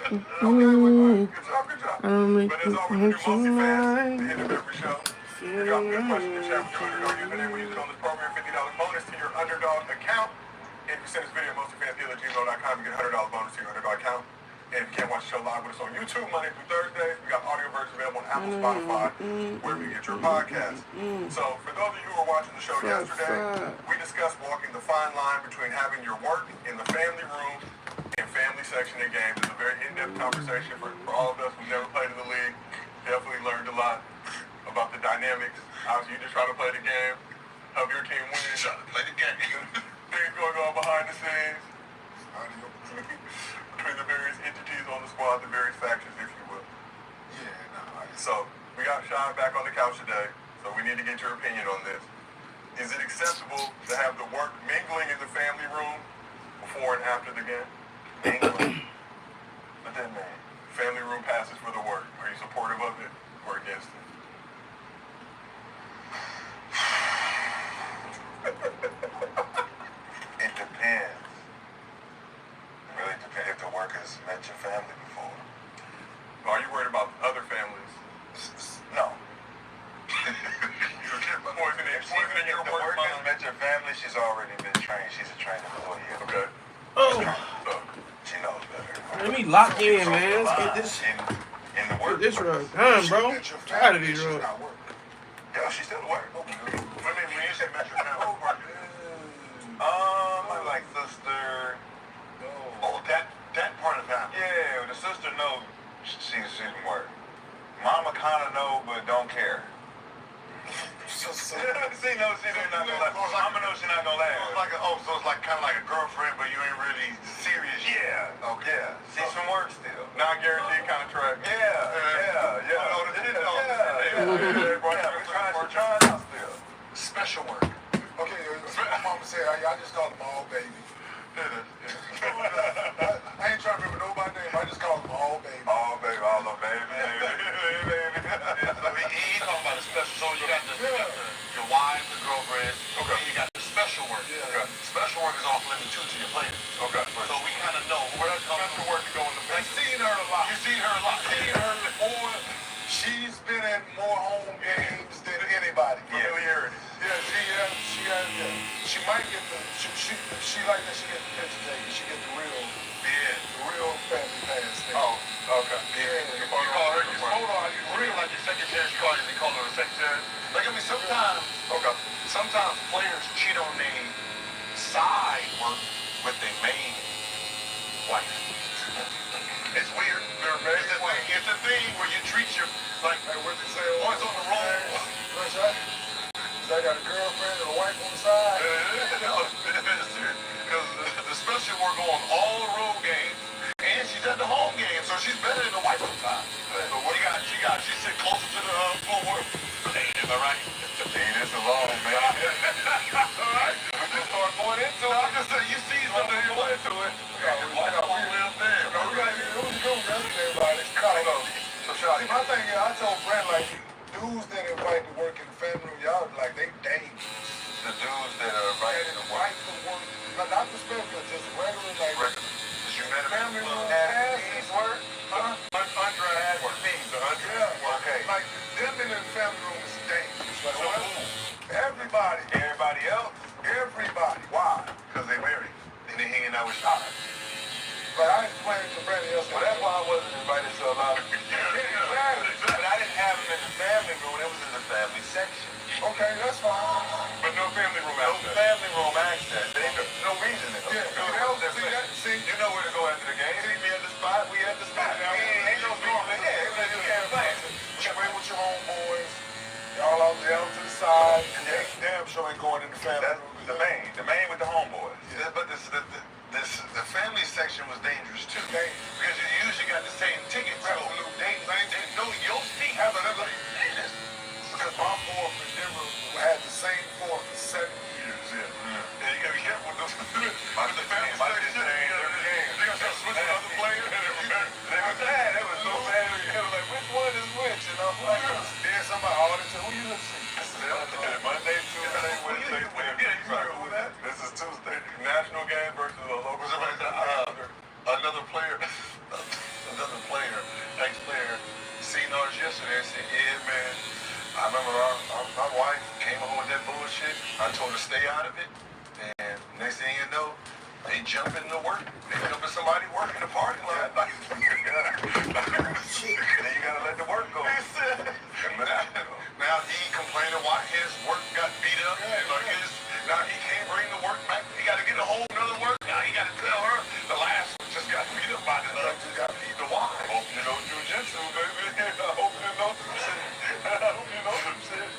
I'll make But as you always, come if you're multi-fans, tonight. the end of every show, you drop me a question in the chat with your underdog username. We use it on this program, $50 bonus to your underdog account. If you send this video, multifans@gmail.com, you get a $100 bonus to your underdog account. And if you can't watch the show live with us on YouTube, Monday through Thursdays, we got audio versions available on Apple, Spotify, wherever you get your podcasts. So for those of you who were watching the show yesterday, we discussed walking the fine line between having your work in the family room and family section of games. It's a very in-depth conversation for all of us who've never played in the league. Definitely learned a lot about the dynamics. Obviously, you just try to play the game, help your team win. Try to play the game. Things going on behind the scenes. Between the various entities on the squad, the various factions, if you will. So, we got Sean back on the couch today, so we need to get your opinion on this. Is it acceptable to have the work mingling in the family room before and after the game? Mingling? What that mean? Family room passes for the work. Are you supportive of it or against it? It depends. Really depends if the workers met your family before. Are you worried about other families? No. Poisoning your If the work workers mind? met your family, she's already been trained. She's a trained employee. Okay. Oh, So, She knows better. let me lock you in, man. Let's get this, In the get work. this rug done, bro. Tired of these rugs. Yeah, she's still at work. when you say met your family, My like sister. oh, that part of that. Yeah, the sister knows she didn't work. Mama kind of know, but don't care. She knows she's not gonna last. Mama knows she's not gonna last. So it's like kind of like a girlfriend, but you ain't really serious. Yeah. Okay. Yeah. She's from work still. Non-guaranteed kind of track. Yeah. We're trying out still. Special work. Okay, my mama said, I just call them all baby. I ain't trying to remember nobody's name. I just call them all baby. All baby, all the baby. I mean, you talking about a special. So you got your wife, the girlfriend. Okay. And you got the special work. Yeah. Okay. Special work is off limit too to your players. Okay. So we kind of know where that special work to go in the play. I've seen her a lot. You seen her a lot. Seen her more. She's been at more home games than anybody. Familiarity. Yeah, she might get the, she like that she get the picture taken. She get the real family pass thing. Oh, okay. Yeah. You call her your photo, you real like your secretary. She call her the secretary. Like, I mean, sometimes players cheat on their side work with their main wife. It's weird. It's a thing where you treat your, like, Hey, what you say? boys on the road. I got a girlfriend and a wife on the side. Because the special work on all the road games, and she's at the home game, so she's better than the wife sometimes. So what do you got? She sit closer to the floor. Hey, am I right? Leave this alone, man. All right. We just start going into it. I'm just saying, you see something, you go into it. Why the whole real thing? It was a good run to everybody. So, Shotty, My thing is, I told Brent, like, dudes that invite to work in the family room, y'all like, they dangerous. The dudes that are invited to work. Invite to work, not the special, just regular, like, because you met him family room As passes. these work? undrafted work. The undrafted work. Okay. Like, them in the family room is dangerous. Like, everybody. Everybody else? Everybody. Why? Because they married. And they hanging out with Shotty. But I explained to Brandon yesterday. Well, that's why I wasn't invited to a lot of Exactly. But I didn't have them in the family room. It was in the family section. Okay, that's fine. But no family room No access. family room access. No reason to go. See, You know where to go after the game. See me at the spot. We at the spot. Ain't no storm. Yeah, you can't play. you play with your homeboys. Y'all out there to the side. And they damn sure ain't going in the family That's room. the main with the homeboys. Yeah, but the family section was dangerous too. Dangerous. Because you usually got the same ticket. So they know your seat. Because my boy from Denver had the same boy for 7 years. Yeah, you gotta be careful with those. My With the family section, you gotta switch to other players. They was bad. It was so bad. It was like, which one is which? You know? Like, Then somebody ordered to who you listen Monday, Tuesday, Wednesday, Thursday. This is Tuesday. National game versus a local. Another Another player. said, yeah, man. I remember my wife came home with that bullshit. I told her to stay out of it. And next thing you know, they jump into work. They jump in somebody work in the parking lot. Like, then you gotta let the work go. Now he complaining why his work got beat up. Now he can't bring the work back. He gotta get a whole nother work. Now he gotta tell her the last one just got beat up by the other. Just got beat the why. Hope you know jujitsu, baby. I hope you know some shit. I hope you know some shit.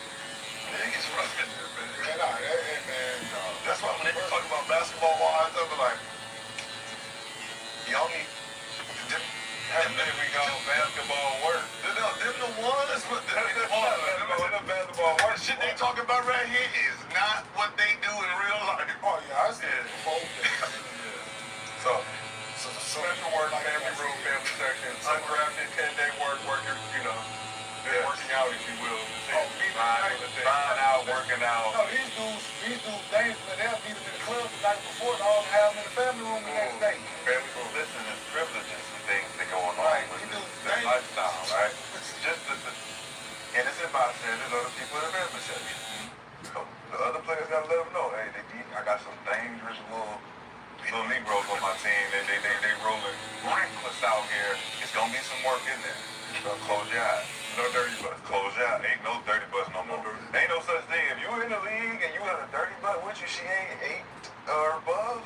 Niggas fucking man. Man. That's why when they talk about basketball wise, I be like, y'all need them we call basketball work. Them the ones with the basketball work. The shit they talking about right here is not what they do in real life. Oh yeah, I see it. So special work, family room, family section, undrafted 10-day work, working, working out, if you will. Fine out, working out. No, these dudes dangerous, man. They'll beat them in the club the night before and all have them in the family room the next day. Family room, listen, there's privileges and things that go on with this lifestyle, right? And it's about saying there's other people in the membership. So the other players gotta let them know, hey, I got some dangerous little Negroes on my team. They rolling reckless out here. It's gonna be some work in there. So close your eyes. No dirty butts. Close your eyes. Ain't no dirty butts no more. Ain't no such thing. If you in the league and you got a dirty butt with you, she ain't 8 or above,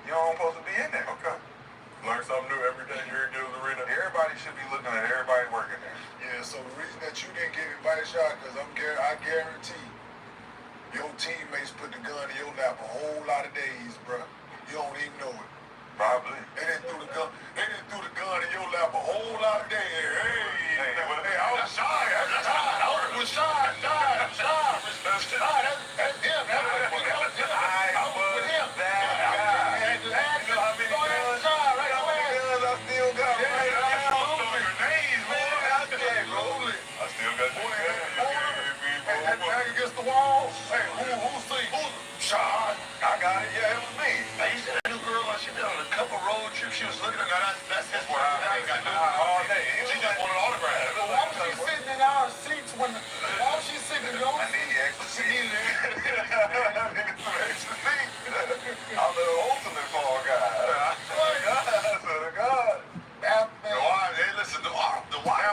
you don't supposed to be in there. Okay. Learn something new every day here in Gil's Arena. Everybody should be looking at everybody working there. Yeah, so the reason that you didn't get invited, shot, because I guarantee your teammates put the gun in your lap a whole lot of days, bro. You don't even know it. Probably. They didn't threw the gun in your lap a whole lot of days. Hey, I was shy. I was shy. That's him. I was with him. Against the wall. Hey, who's Sean? I got it. Yeah, it was me. Now, you see that new girl, she been on a couple road trips. She was looking at her. That's his work. I ain't got nothing all day. She just wanted an autograph. Why was she sitting in our seats when... Why was she sitting in your I need seat? extra seat. I need some extra seat. I'm the ultimate fall guy. To God. Hey, listen, the why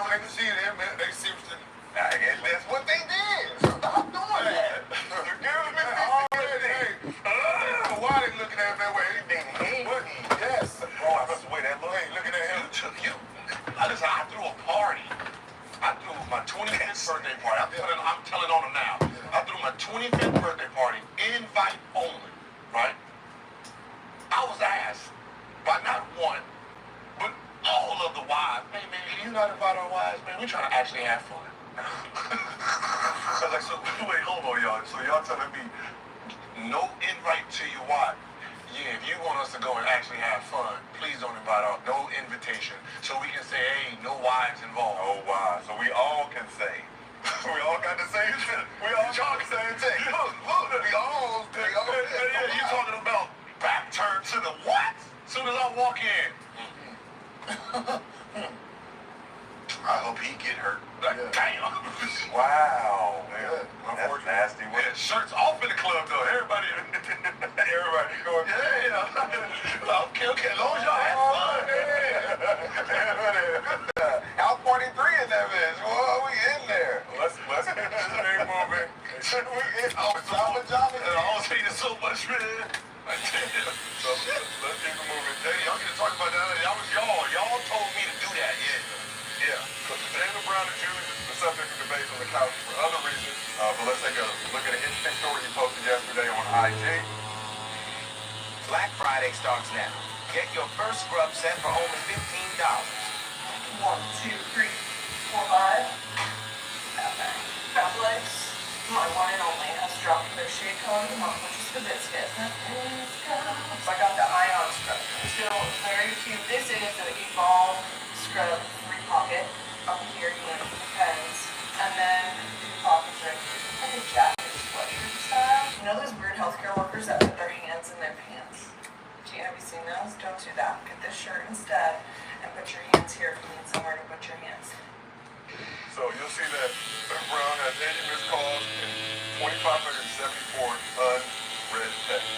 They can see them, man. They see what that's what they did. Stop doing that. You're giving me why they looking at him that way? Yes. Oh, I swear that look. Hey, looking at him. Listen, I threw a party. I threw my 25th birthday party. I'm telling on them now. I threw my 25th birthday party, invite only, right? I was asked by not one, but all of the wives. Hey, man, can you not invite our wives, man? We're trying to actually have fun. I was like, so wait, hold on, y'all. So y'all telling me No invite to your wife. Yeah, if you want us to go and actually have fun, please don't invite our, no invitation. So we can say, hey, no wives involved. oh wow. So we all can say. We all got the same thing. We all got the same thing. Look, we all You talking about back turn to the what? As soon as I walk in. I hope he get hurt. Like, damn. Wow. Yeah. That's nasty. Yeah, shirts off in the club though. Everybody going. Yeah. Okay. As long as y'all have fun. Out 43 in that bitch. Well, we in there. Let's keep this thing moving. We in. I was hating so much, man. So let's keep it moving. Hey, y'all get to talk about that. That was y'all. Y'all told me to do that. Yeah. So Jalen Brown and Jr. is the subject of debate on the couch for other reasons. But let's take a look at an interesting story you posted yesterday on IG. Black Friday starts now. Get your first scrub set for only $15. 1, 2, 3, 4, 5. Okay. Complex. My one and only has dropped their shade color of the month, which is the biscuit. So I got the ion scrub. Still very cute. This is an Evolve scrub 3-pocket. Up here you have pens. And then the pockets right here. Like a jacket sweatshirt style. You know those weird healthcare workers that put their hands in their pants? Have you seen those? Don't do that. Get this shirt instead and put your hands here if you need somewhere to put your hands. So you'll see that Brown has 80 missed calls and 2,574 unread texts.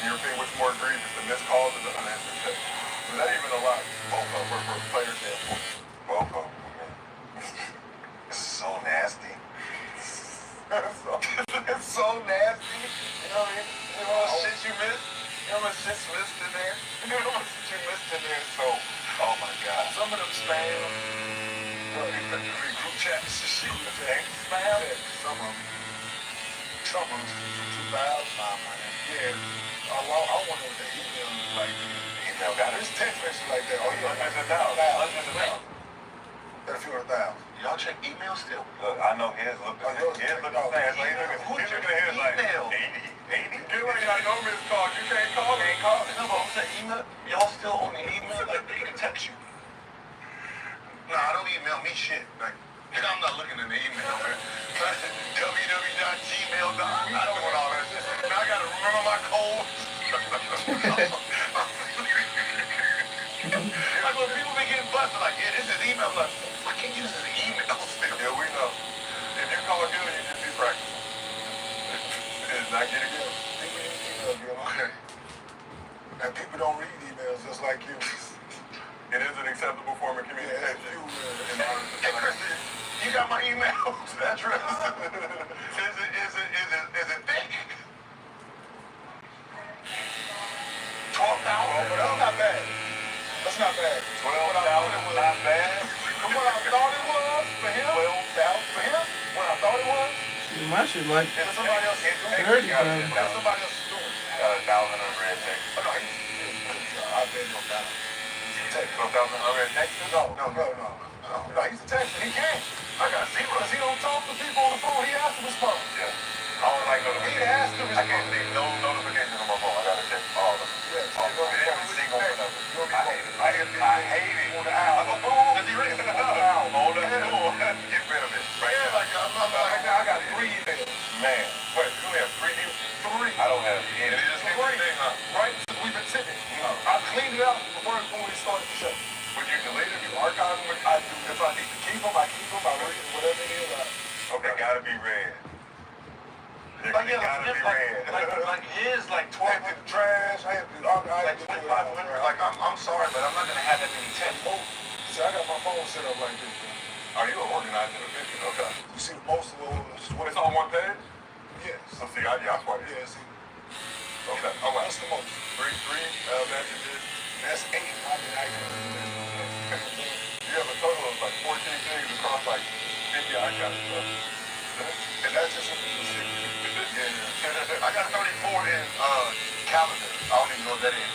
In your opinion, what's more egregious, the missed calls or the unanswered texts? Was that even a lot? Both of them for a player standpoint. Both of them. This is so nasty. It's so nasty. You know what I mean? You know how much shit you missed? You know how much shit's missed in there? You know how much shit you missed in there? So, oh my God. Some of them spam. Group chats and shit. Spam. Some of them. Some of them too bad. Yeah. I wonder what the email is like. Email got it. There's text messages like that. Oh, yeah. 100,000. Got a few 100,000. Y'all check email still? Look, I know his looking fast. He's looking at his like 80. Get like I know missed calls. You can't call me. No, but I'm saying email. Y'all still on the email? Like, they can text you. Nah, don't email me shit. Like, I'm not looking in the email, man. www.gmail.com. I'm not doing all that shit. Now I gotta remember my code. Like when people be getting busted, like, yeah, this is email. Like, I can't use this email still. Yeah, we know. If you call Gil, you just be practicing. It's not getting good. People use email, Gil. Okay. And people don't read emails just like you. It is an acceptable form of communication. Hey, Chris, you got my email address? Is it thick? 12,000? That's not bad. That's not bad. 12,000 not bad. From what I thought it was for him? 12,000 for him? What I thought it was? My shit like And somebody else is doing it. 30,000. And somebody else is doing it. 1,000 unread text. Oh, no, I bet no doubt. Text. 12,000 unread text? No, he's a texter. He can't. I got to see because he don't talk to people on the phone. He has to respond. Yeah. I don't like notifications. He has to I respond. can't leave no notifications on my phone. I gotta check all of them. Yes. Every single one of them. I hate it. I hate it. On the owl. Does he really? On the door. Get rid of it. Right Yeah, now. like right now I got 3 emails. Man. Wait, you only have 3 emails? 3. I don't have any. It just keep the thing, huh? Right? Since we've been sitting. I cleaned it out before we started the show. Would you delete them? You archive them? I do. If I need to keep them, I keep them. I read whatever it is. Okay, gotta be read. It Like, yeah, gotta be read. like his, like 12 in the trash. I have to, like 2,500. Like, I'm sorry, but I'm not gonna have that many 10 more. See, I got my phone set up like this. Are you an organized individual? Okay. You see most of those. What, it's on one page? Yes. So see, I quite Yeah, see. Okay, all right. That's the most. 3 messages. That's 8. You have a total of like 14 things across like 50 icons. And that's just what people see. Yeah. I got 34 in calendar. I don't even know what that is.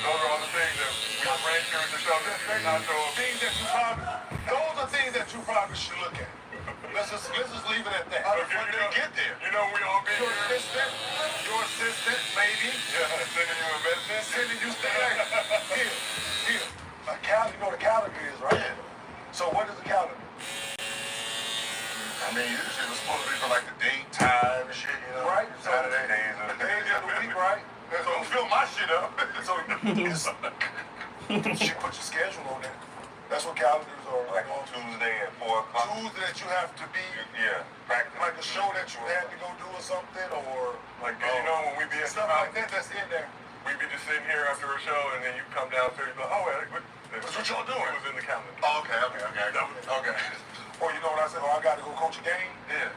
Those are all the things that we ran through to show that you're not so Things that you probably, those are things that you probably should look at. Let's just leave it at that. When they get there. You know we all be Your here. assistant, maybe. Yeah, sending you a message. Sending you things. Here. A calendar, you know what a calendar is, right? Yeah. So what is a calendar? I mean, usually it's supposed to be for like the date, time, and shit, you know? Right. Saturday days The days of the week, right? So don't fill my shit up. So you put your schedule on there. That's what calendars are. Like on Tuesday at 4 o'clock. Tuesday that you have to be. Yeah, practice. Like a show that you had to go do or something, or Like, you know, when we be at stuff like that. That's in there. we be just sitting here after a show, and then you come downstairs, you go, oh, what y'all doing? It was in the calendar. Oh, okay. Okay. Or you know what I said? Oh, I got to go coach a game. Yeah.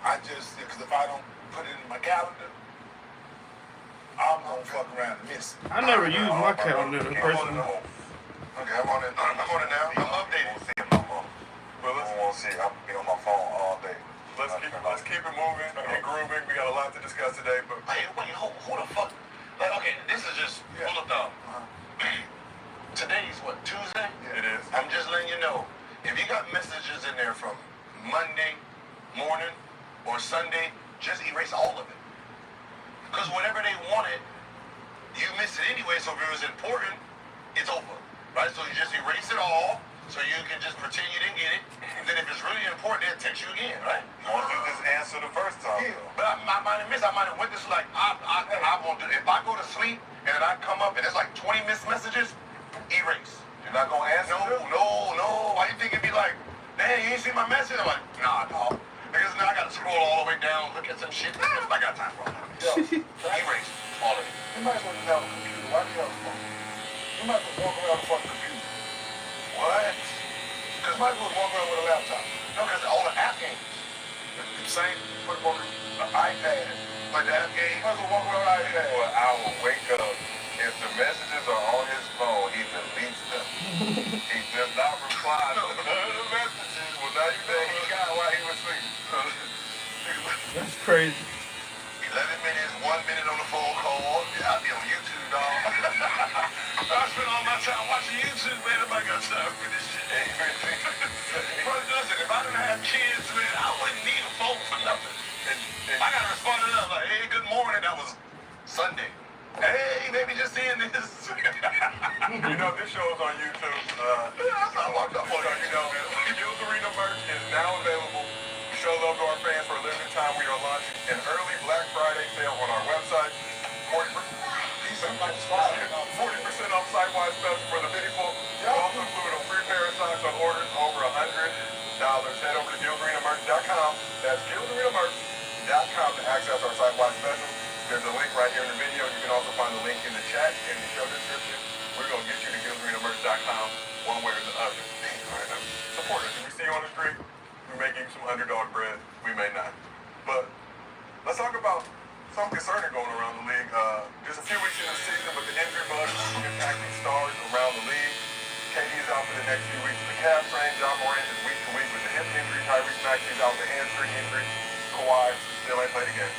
I just because if I don't put it in my calendar, I'm gonna fuck around and miss it. I never use my calendar I'm on personally. it. Okay, I'm on it. I'm on it now. I'm updated. Well, let's won't see it. I'll be on my phone all day. let's keep it moving and grooving. We got a lot to discuss today, but Wait, who the fuck? Like, okay, this is just full of thumb. Today's what, Tuesday? it is. I'm just letting you know, if you got messages in there from Monday morning or Sunday, just erase all of it. Because whatever they wanted, you missed it anyway, so if it was important, it's over, right? So you just erase it all, so you can just pretend you didn't get it. And then if it's really important, they'll text you again, right? You want to just answer the first time. Yeah, but I might have missed. I might have went this like I won't do. If I go to sleep and then I come up and there's like 20 missed messages, erase. You're not going to answer them? No. Why you think it'd be like, dang, you see my message? I'm like, nah, dog. Because now I got to scroll all the way down, look at some shit. I got time for all that. Yo, Erase all of it. you might as well just have a computer. Why do you have a phone? You might as well walk around with a fucking computer. What? You might as well walk around with a laptop. No, because all the app games. The same, put it on an iPad. Like the app game. You might as well walk around with an iPad. Well, I will wake up. If the messages are on his phone, he deletes them. He does not reply to none of the messages. Well, now you know he got while he was sleeping. That's crazy. 11 minutes, 1 minute on the phone call. Yeah, I'll be on YouTube, dog. I spend all my time watching YouTube, man. If I got time for this shit. Bro, listen, if I didn't have kids, man, I wouldn't need a phone for nothing. I got to respond to them like, hey, good morning. That was Sunday. Hey, maybe just seeing this. You know, this show is on YouTube. That's not locked up on You know, Gil's Arena merch is now available. We show love to our fans for a limited time. We are launching an early Black Friday sale on our website. 40% off site-wide special for the people. We also include a free pair of socks on orders over $100. Head over to GilsArenaMerch.com. That's GilsArenaMerch.com to access our site-wide special. There's a link right here in the video. You can also find the link in the chat and the show description. We're going to get you to GilsArenaMerch.com one way or the other. All right, now, support us. If we see you on the street, we may give you some underdog bread. We may not. But let's talk about something concerning going around the league. There's a few weeks in the season, but the injury bug is impacting stars around the league. KD is out for the next few weeks with the calf strain. John Morant is week to week with the hip injury. Tyrese Maxey's out with the hamstring injury. Kawhi still ain't played a game.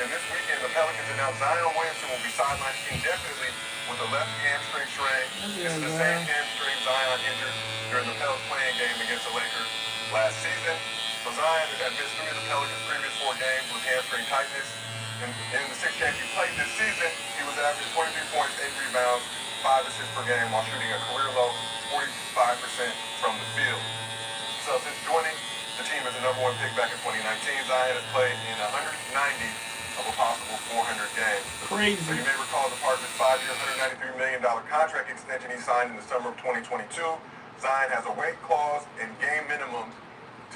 And this weekend, the Pelicans announced Zion Williamson will be sidelined indefinitely with a left hamstring strain. This is the same hamstring Zion injured during the Pelicans playing game against the Lakers last season. So Zion had missed 3 of the Pelicans' previous 4 games with hamstring tightness. In the 6 games he played this season, he was averaging 23 points, 8 rebounds, 5 assists per game while shooting a career-low 45% from the field. So since joining the team as the #1 pick back in 2019, Zion has played in 190 of a possible 400 games. Crazy. So you may recall the Department's 5-year, $193 million contract extension he signed in the summer of 2022. Zion has a weight clause and game minimum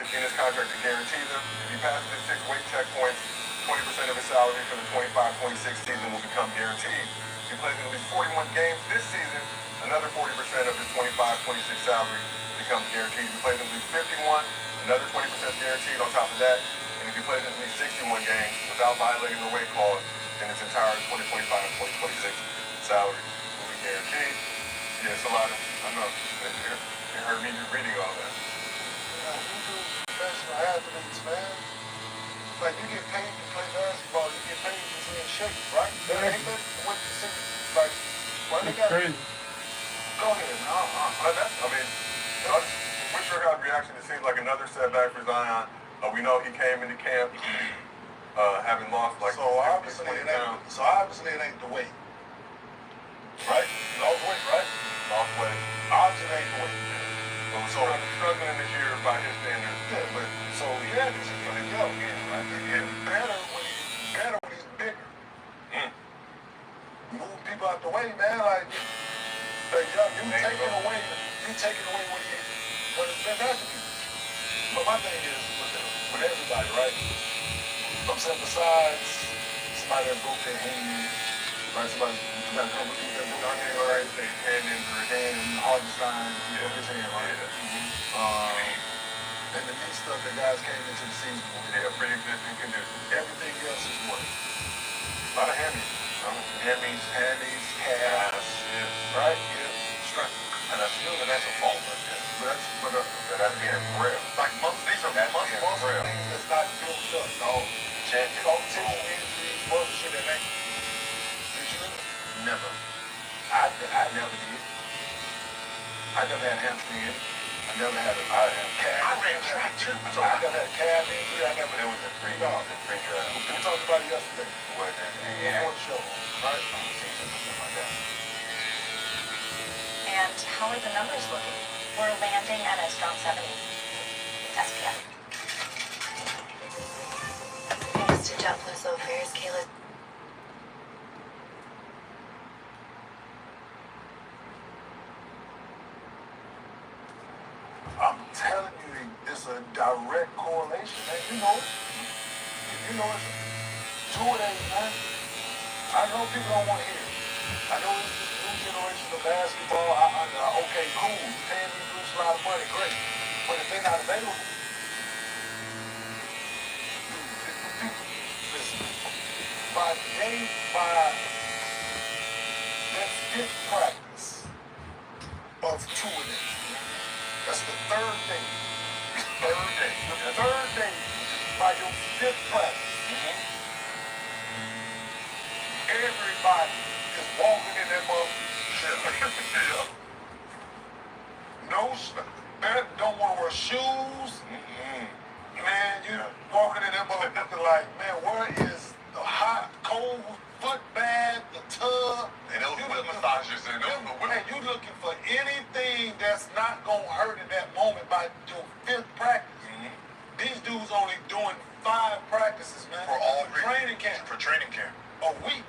in his contract to guarantee them. If he passes his 6 weight checkpoints, 20% of his salary for the 25-26 season will become guaranteed. If he plays at least 41 games this season, another 40% of his 25-26 salary becomes guaranteed. If he plays at least 51, another 20% guaranteed on top of that. And if he plays at least 61 games without violating the weight clause, then his entire 2025-2026 salary will be guaranteed. Yeah, it's a lot of, I know, you heard me reading all that. You do professional athletes, man. Like, you get paid to play basketball, you get paid to be in shape, right? Ain't that what you see? Like, why they got... Crazy. Go ahead, What's your guys' reaction? It seems like another setback for Zion. We know he came into camp having lost like So obviously it ain't the weight. Right? He lost weight, right? Lost weight. Obviously it ain't the weight. So struggling this year by his standards. Yeah, but so yeah, this is gonna go again, right? He's better when he's bigger. Move people out the way, man. Like you taking away what it's been attributes. But my thing is with everybody, right? I'm saying besides somebody that broke their hand, right? Somebody that broke their hand, right? They hand injury. And Hardenstein broke his hand, right? And the neat stuff that guys came into the season with. Yeah, pre-existing conditions. Everything else is what? A lot of hammies. Hammies, calves, right? Yeah, strength. And that's a fault. But That's being real. Like these are muscle things that's not built up, dog. Tissue injuries, muscle shit that ain't. Did you? Never. I never did. I never had hamstring injury. I never had a calf. I ran track too. So I never had a calf injury. I never. It was a free No. free trial. We talked about it yesterday. Before Before the show, right? season or something like that. And how are the numbers looking? We're landing at a strong 70 SPF. Thanks to JetBlue Slow Fares, Kayla. I'm telling you, it's a direct correlation, man. You know it. You know it's 2 days, man. I know people don't want to hear it. I know it's this new generation of basketball. Okay, cool. You paying these groups a lot of money, great. But if they're not available, listen, by that 5th practice of 2 of them, that's the 3rd day. The 3rd day, by your 5th practice, everybody is walking in that motherfucker. No, man, don't want to wear shoes. Man, you walking in that motherfucker like, man, where is the hot, cold foot bath, the tub? And those whip massages and those Man, you looking for anything that's not gonna hurt in that moment by your 5th practice. These dudes only doing 5 practices, man. For all training camp. For training camp. A week.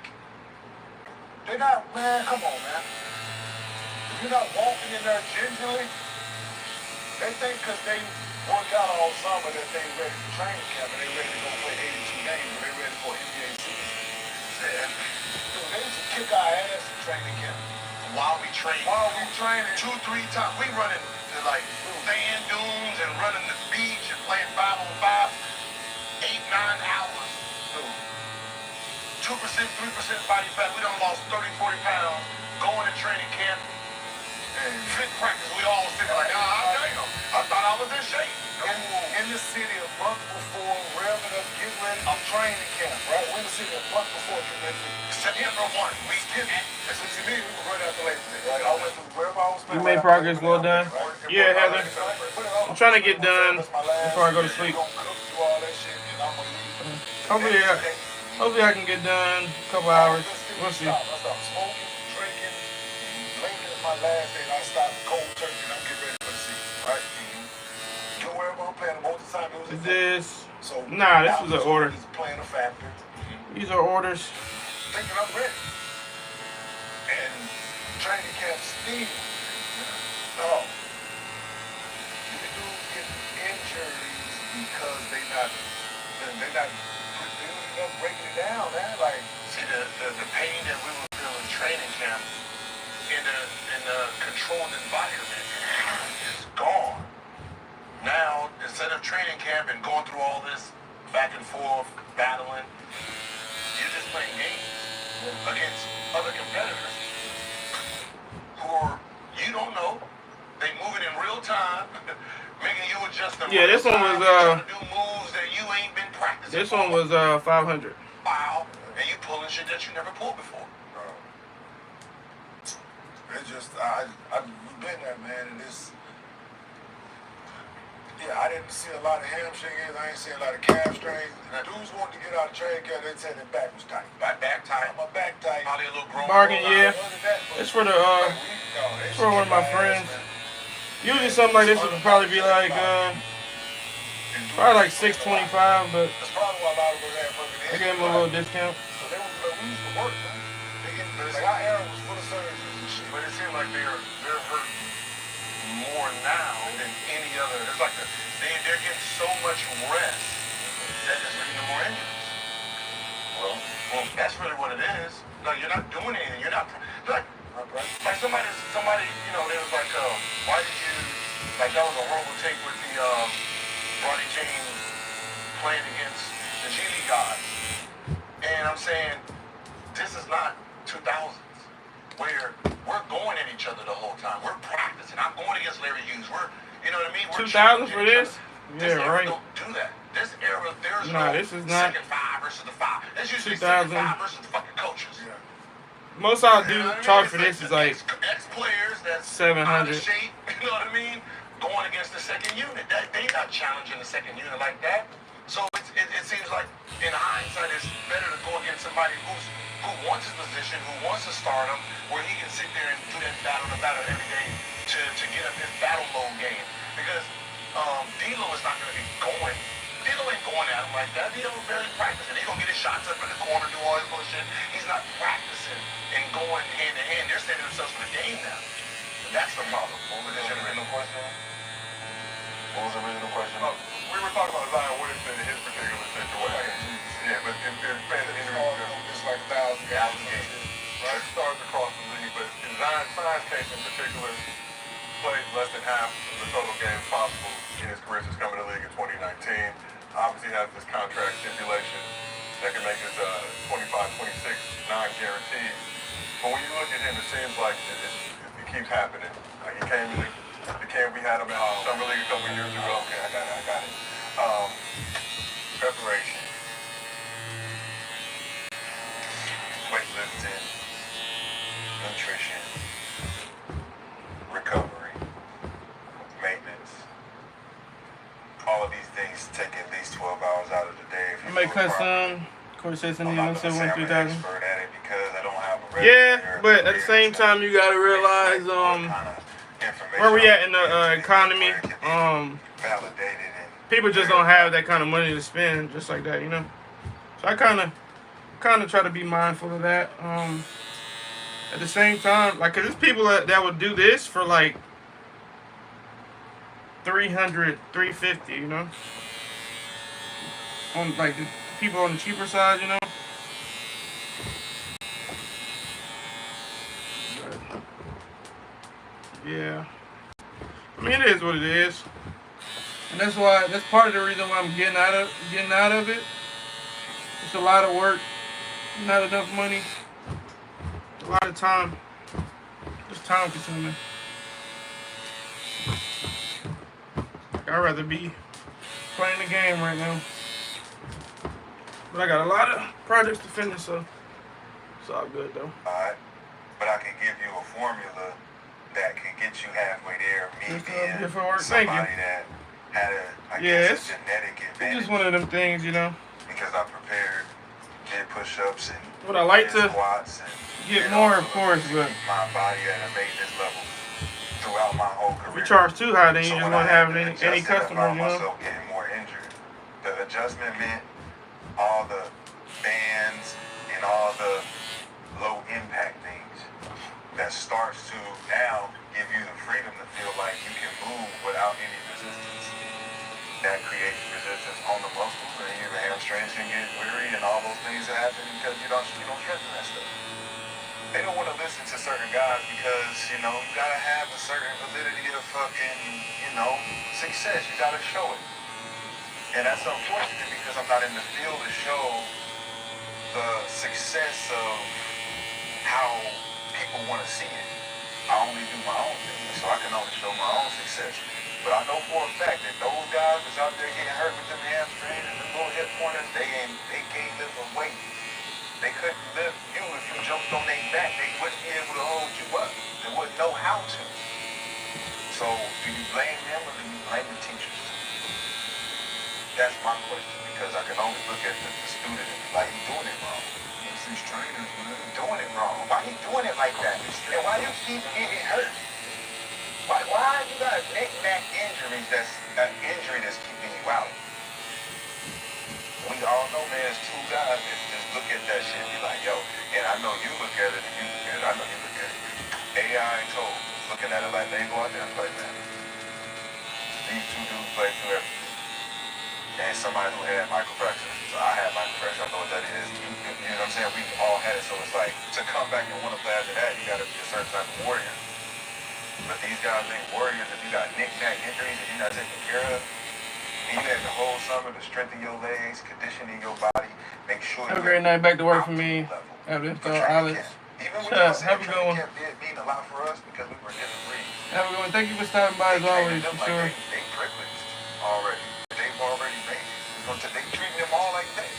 They're not, man, come on, man. If you're not walking in there gingerly, they think because they work out all summer that they ready for training camp and they ready to go play 82 games or they ready for NBA season. Yeah. Dude, they used to kick our ass in training camp. While we training. 2-3 times. We running to like sand dunes and running the beach and playing 5-on-5. 8-9 hours. 2%, 3% body fat. We done lost 30, 40 pounds going to training camp. And fit practice, we all sitting like, I thought I was in shape. In the city a month before, revving up, getting ready for training camp, right? We're in the city a month before, getting ready for September 1. We skip it. That's what you mean. We were right after Labor Day, right? I went to wherever I was. You made progress, well done. Yeah, Heather. I'm trying to get done before I go to sleep. Hopefully I can get done a couple hours. We'll see. I stopped smoking, drinking. Later is my last day, and I stopped cold turkey, and I'm getting ready for the season, right? You know wherever I'm playing, most of the time it was Is this? so Nah, this was an order. Is playing a factor. These are orders. Thinking I'm ready. And training camp steam. No. These dudes get injuries because they not breaking it down, man. Like, see the pain that we were feeling in training camp in a controlled environment is gone. Now, instead of training camp and going through all this back and forth, battling, you're just playing games against other competitors who are, you don't know, they moving in real time, making you adjust them. Yeah, this one was trying to do moves that you ain't been practicing. This one was 500. Wow, and you pulling shit that you never pulled before. It's just I've been there, man, and it's I didn't see a lot of hamstrings. I ain't seen a lot of calf strains. Dudes wanted to get out of training camp. They said their back was tight. Back tight. My back tight. Probably a little grown. Bargain, yeah. It's for the it's for one of my friends. Usually something like this would probably be like probably like $625, but That's probably why a lot of those had broken I gave him a little discount. So they used to work, man. Like our era was full of surgeries and shit. But it seems like they're hurt more now than any other. It's like they're getting so much rest that is leading to more injuries. Well, that's really what it is. Like, you're not doing anything. You're not like somebody, they was like, why did you, like, that was a horrible take with the Bronny James playing against the G League guys. And I'm saying, this is not 2000s where we're going at each other the whole time. We're practicing. I'm going against Larry Hughes. You know what I mean? We're 2000 for this? Yeah, right. Don't do that. This era, there's this is not second five versus the five. It's usually 2000. second five versus the fucking coaches. Yeah. Most I'll do charge for this is like ex-players that's 700. out of shape, you know what I mean? Going against the second unit. They not challenging the second unit like that. So it seems like, in hindsight, it's better to go against somebody who wants his position, who wants to start him, where he can sit there and do that battle every day to get up his battle mode game. Because D'Lo is not going to be going. D'Lo ain't going at him like that. D'Lo's barely practicing. He's going to get his shots up in the corner, do all his bullshit. He's not practicing and going hand to hand. They're setting themselves for the game now. And that's the problem. Over the generation. No question. What was the original question? We were talking about Zion Williamson in his particular situation. Yeah, but in fans of injuries, It's like 1,000 guys. right? Stars across the league, but in Zion's case in particular, played less than half of the total games possible in his career since coming to the league in 2019. Obviously has this contract stipulation that can make his 25, 26 non-guaranteed. But when you look at him, it seems like it keeps happening. He came in the camp, we had him at Summer League a couple years ago. Okay, I got it. Preparation. Weightlifting. Nutrition. Recovery. Maintenance. All of these things take at least 12 hours out of the day. If I you may do it cut properly. some. Corsair I'm not gonna say I'm an 171 3000. expert at it because I don't have a Yeah, but at the same time, you gotta realize where we at in the economy. Validated and People just don't have that kind of money to spend just like that, you know. So I kind of try to be mindful of that. At the same time, like, 'cause there's people that would do this for like 300, 350, you know. On like the people on the cheaper side, you know. But, yeah. I mean, it is what it is. And that's part of the reason why I'm getting out of it. It's a lot of work, not enough money, a lot of time, just time consuming. I'd rather be playing the game right now. But I got a lot of projects to finish, so it's all good though. Alright, but I can give you a formula that can get you halfway there. Me being different work. somebody Thank you. that had a Yes. genetic It's advantage just one of them things, you know. because I prepared, did push-ups and Would I like did to squats and get did more, all of course, those but to keep my body at a maintenance level throughout my whole if career. you charge too high, then you So just when won't I have had to any adjust it, I customers, found you know. myself getting more injured. The adjustment meant all the bands and all the low impact things that starts to now give you the freedom to feel like you can move without any resistance. That creates resistance on the muscles, and your hamstrings can get weary, and all those things that happen because you don't strengthen that stuff. They don't want to listen to certain guys because, you gotta have a certain validity of fucking, success. You gotta show it. And that's unfortunate because I'm not in the field to show the success of how people want to see it. I only do my own thing, so I can only show my own success. But I know for a fact that those guys that's out there getting hurt with them hamstrings and the little hip pointers, they can't lift a weight. They couldn't lift you if you jumped on their back. They wouldn't be able to hold you up. They wouldn't know how to. So do you blame them or do you blame the teachers? That's my question, because I can only look at the student and be like, he's doing it wrong. These trainers, man, doing it wrong. Why he doing it like that? And why you keep getting hurt? Why you got neck injuries that's an injury that's keeping you out? We all know there's two guys that just look at that shit and be like, yo, and I know you look at it and you look at it, I know you look at it. AI ain't told, looking at it like they go out there and play, man. These two dudes play through everything. And somebody who had microfracture. So I had microfracture, I know what that is. You know what I'm saying? We all had it, so it's like, to come back and want to play after that, you gotta be a certain type of warrior. But these guys ain't warriors if you got knick-knack injuries that you're not taking care of. And you had the whole summer to strengthen your legs, conditioning your body, make sure Have a great night. Back to work for me. Have this Alex. Have a good one. It mean a lot for us because we were different breeds. Have a good one. Thank you for stopping by as always, for sure. They privileged already. They've already made it. They treating them all like that.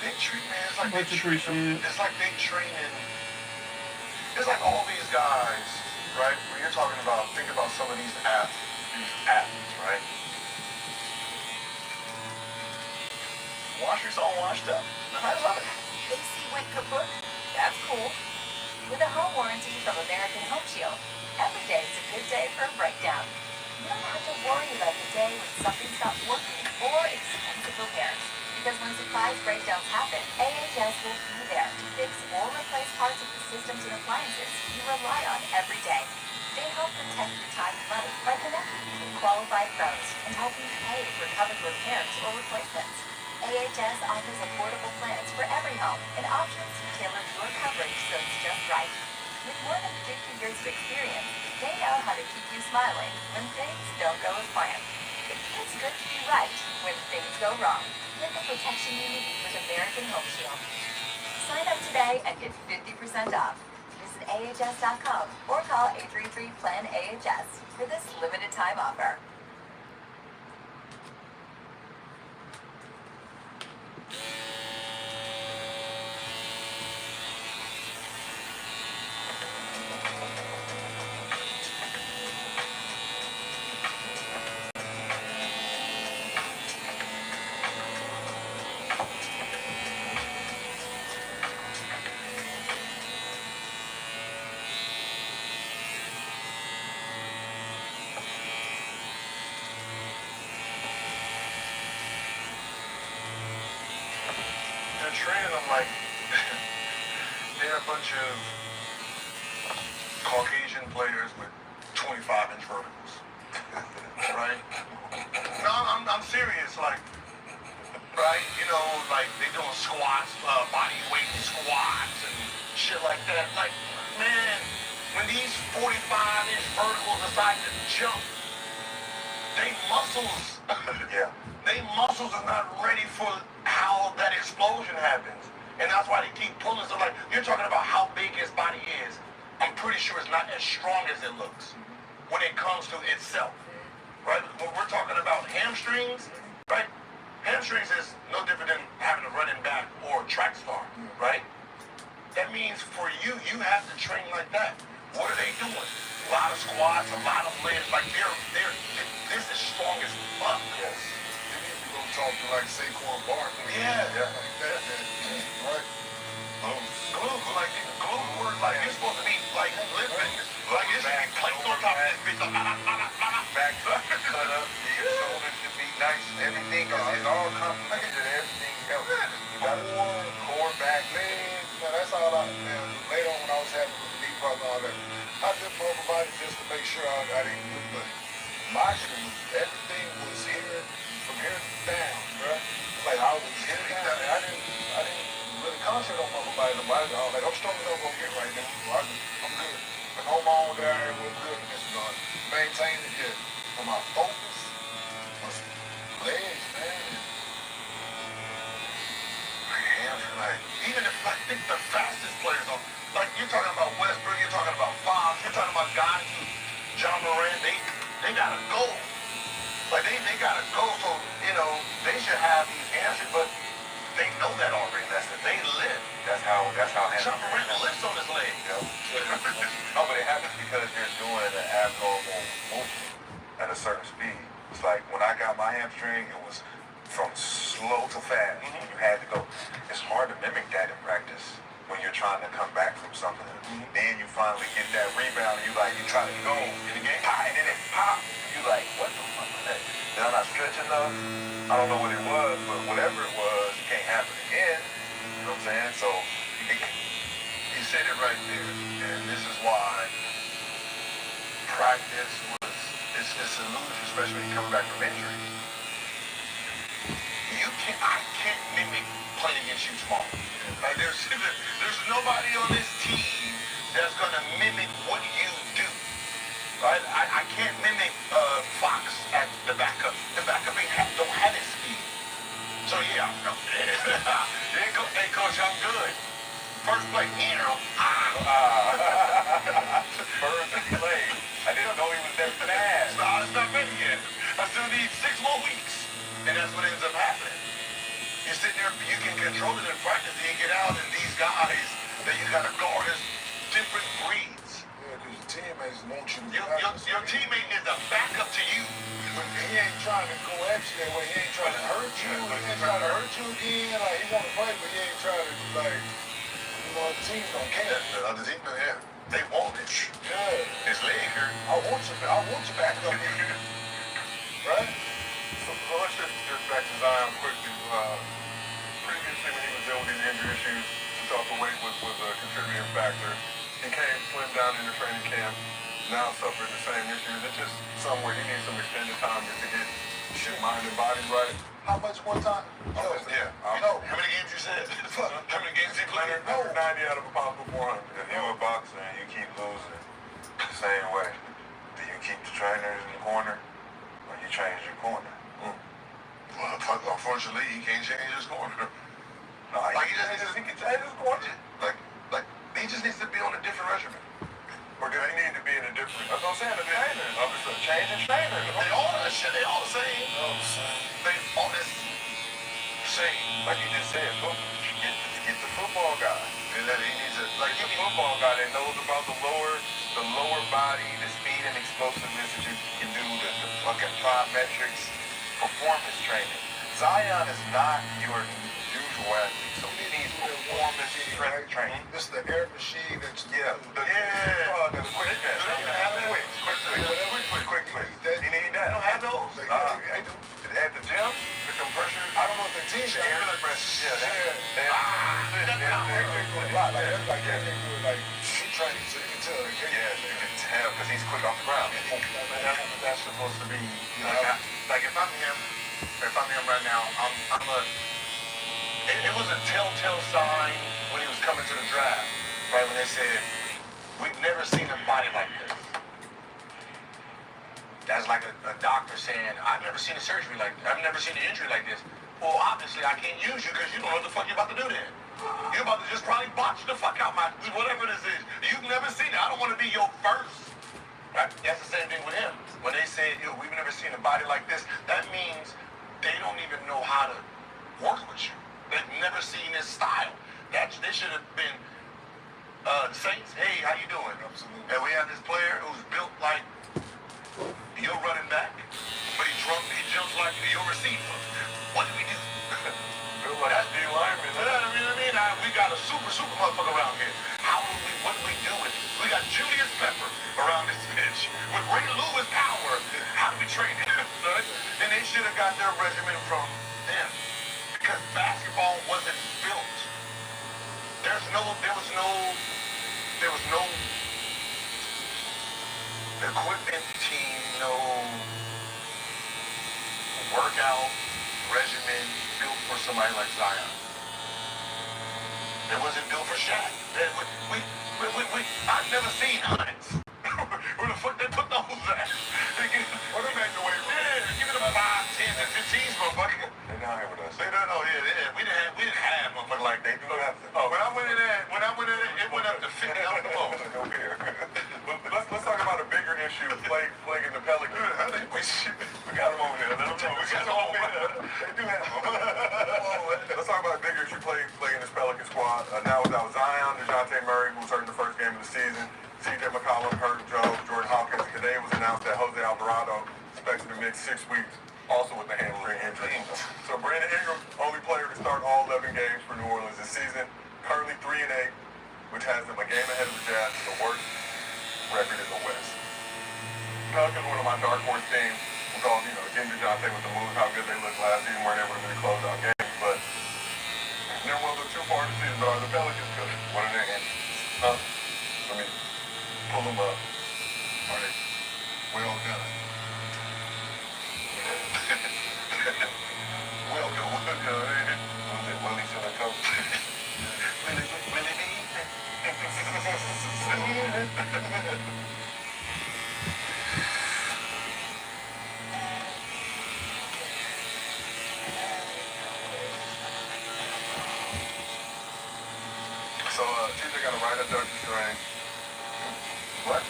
They treat man, it's like Much appreciated. It's like they training. It's like all these guys, right? When you're talking about, think about some of these athletes, right? Washers all washed up. I love it. AC went kaput? That's cool. With a home warranty from American Home Shield, every day is a good day for a breakdown. You don't have to worry about the day when something stops working or expensive repairs. Because when surprise breakdowns happen, AHS will be there to fix or replace parts of the systems and appliances you rely on every day. They help protect your time and money by connecting you with qualified headphones and help you pay for covered repairs or replacements. AHS offers affordable plans for every home and options to tailor your coverage so it's just right. With more than 50 years of experience, they know how to keep you smiling when things don't go as planned. It feels good to be right when things go wrong. Get the protection you need with American Home Shield. Sign up today and get 50% off. Visit AHS.com or call 833-PLAN-AHS for this limited time offer. They're training them like they're a bunch of Caucasian players with 25-inch verticals, right? No, I'm serious. Like, right? You know, like they doing squats, body weight squats and shit like that. Like, man, when these 45-inch verticals decide to jump, they muscles, Yeah. they muscles are not ready for how that explosion happens. And that's why they keep pulling. So like, you're talking about how big his body is. I'm pretty sure it's not as strong as it looks when it comes to itself, right? When we're talking about hamstrings, right? Hamstrings is no different than having a running back or a track star, right? That means for you, you have to train like that. What are they doing? A lot of squats, a lot of lifts. Like this is strong as fuck. Yes. You need to go talk to like Saquon Barkley. Yeah. Like that, right? Glutes, like glute work, like you're supposed to be like lifting, like you should be plates on top of this bitch. Back cut up, the shoulders should be nice, everything, cause it's all complemented to everything else. You got core, back, legs. Man, that's all I, man, later on when I was having with the knee problem and all that, I did my upper body just to make sure I didn't look good. My shoes, everything was here, from here down, bro. Like I was here down, and I didn't really concentrate on my upper body. I was like, I'm strong enough over here right now, so I'm good. But home on down here was good, and it's gone. Maintain it, yeah. But my focus was legs, man. Like, even if I think the fastest players are, like you're talking about Westbrook, you're talking about Fox, you're talking about guys who, John Moran, they gotta go. Like they gotta go, so you know they should have these answers, but they know that already. They live. That's how John Moran lives on his leg. No, but it happens because you're doing an abnormal movement at a certain speed. It's like when I got my hamstring, it was from slow to fast. You had to go. It's hard to mimic that in practice when you're trying to come back from something. Then you finally get that rebound, and you try to go in the game, and then it pop. You like, what the fuck was that? Did I not stretch enough? I don't know what it was, but whatever it was, it can't happen again. You know what I'm saying? So You said it right there, and this is why practice it's a illusion, especially when you come back from injury. I can't mimic playing against you tomorrow. Like there's nobody on this team that's gonna mimic what you do. Right? I can't mimic Fox at the backup. The backup don't have his speed. So yeah, hey coach, I'm good. First play, first play. I didn't know he was that fast. It's not ready yet. I still need 6 more weeks. And that's what ends up happening. You're sitting there, you can control it in practice, then you get out, and these guys that you got to guard is different breeds. Yeah, because your teammates want you to Your teammate is a backup to you. But he ain't trying to go at you that way. He ain't trying to hurt you. He ain't trying to hurt you again. Like, he want to play, but he ain't trying to, like, you know, the team don't care. The other team, yeah, they want it. Yeah. His leg hurt. I want you back up here. Right? So let's just get back to Zion quickly. Previously, when he was dealing with these injury issues, he thought the weight was a contributing factor. He came slimmed down in the training camp, now suffering the same issues. It's just somewhere he needs some extended time longer to get your mind and body right. How much more time? Yeah. No. How many games you said? How many games he played? 190 out of a possible 400. If you're a boxer and you keep losing the same way, do you keep the trainers in the corner or you change your corner? Well, unfortunately, he can't change his corner. No, he can change his corner. Like he just needs to be on a different regimen. Or do they need to be in a different? That's what I'm saying. The trainers. I'm just changing trainers. They all the shit. They all the same. They all this same. Like you just said, get the football guy. And then he needs to Like the football guy that knows about the lower body, the speed and explosiveness that you can do, the fucking plyometrics, performance training. Zion is not your usual athlete, so he needs performance strength training. This is the air machine that's The quick twitch. You need that. I don't have those. At the gym, the compression. I don't know if they teach air Yeah, like that they do it like shoot training, so you can tell. you can tell because he's quick off the ground. That's supposed to be, like if I'm him right now, It was a telltale sign when he was coming to the draft, right? When they said, we've never seen a body like this. That's like a doctor saying, I've never seen a surgery like this. I've never seen an injury like this. Well, obviously, I can't use you because you don't know what the fuck you're about to do then. You're about to just probably botch the fuck out my, whatever this is. You've never seen it. I don't want to be your first. Right? That's the same thing with him. When they say, we've never seen a body like this, that means they don't even know how to work with you. They've never seen his style. They should have been Saints. Hey, how you doing? Absolutely. And we have this player who's built like your running back, but he jumps like your receiver. What do we do? Feel like that's D lineman. We got a super motherfucker around here. What do we do with it? We got Julius Pepper around this bitch with Ray Lewis power. How do we train him? And they should have got their regimen from them. Because basketball wasn't built. There was no equipment team, no workout regimen built for somebody like Zion. It wasn't built for Shaq. I've never seen hunts. Where the fuck they put those at? Put them at the weight room. Yeah, give it a 5, 10, and 15s, motherfucker. They're down here with us. They don't know, we didn't have motherfuckers like They do have to. When I went in there, it went up to 50 out the most. Let's talk about a bigger issue plaguing the Pelicans. We got them over there. Let them know. We got them over there. They do have them. Let's talk about a bigger issue plaguing this Pelican squad. Now without Zion, DeJounte Murray, who was hurt in the first game of the season, CJ McCollum hurt, Jordan Hawkins. Today it was announced that Jose Alvarado expected to miss 6 weeks, also with a hamstring injury. So Brandon Ingram, only player to start all 11 games for New Orleans this season, currently 3-8, which has them a game ahead of the Jazz, the worst record in the West. Pelicans, one of my dark horse teams, with all, getting DeJounte with the moves, how good they looked last season, weren't able to really close out games, but never will look too far in the season, but are the Pelicans good? What are their injuries? Let me pull them up. Are they well done? Well done. Was it Willie to the coach? Willie B. So, TJ got a right abduction string. What?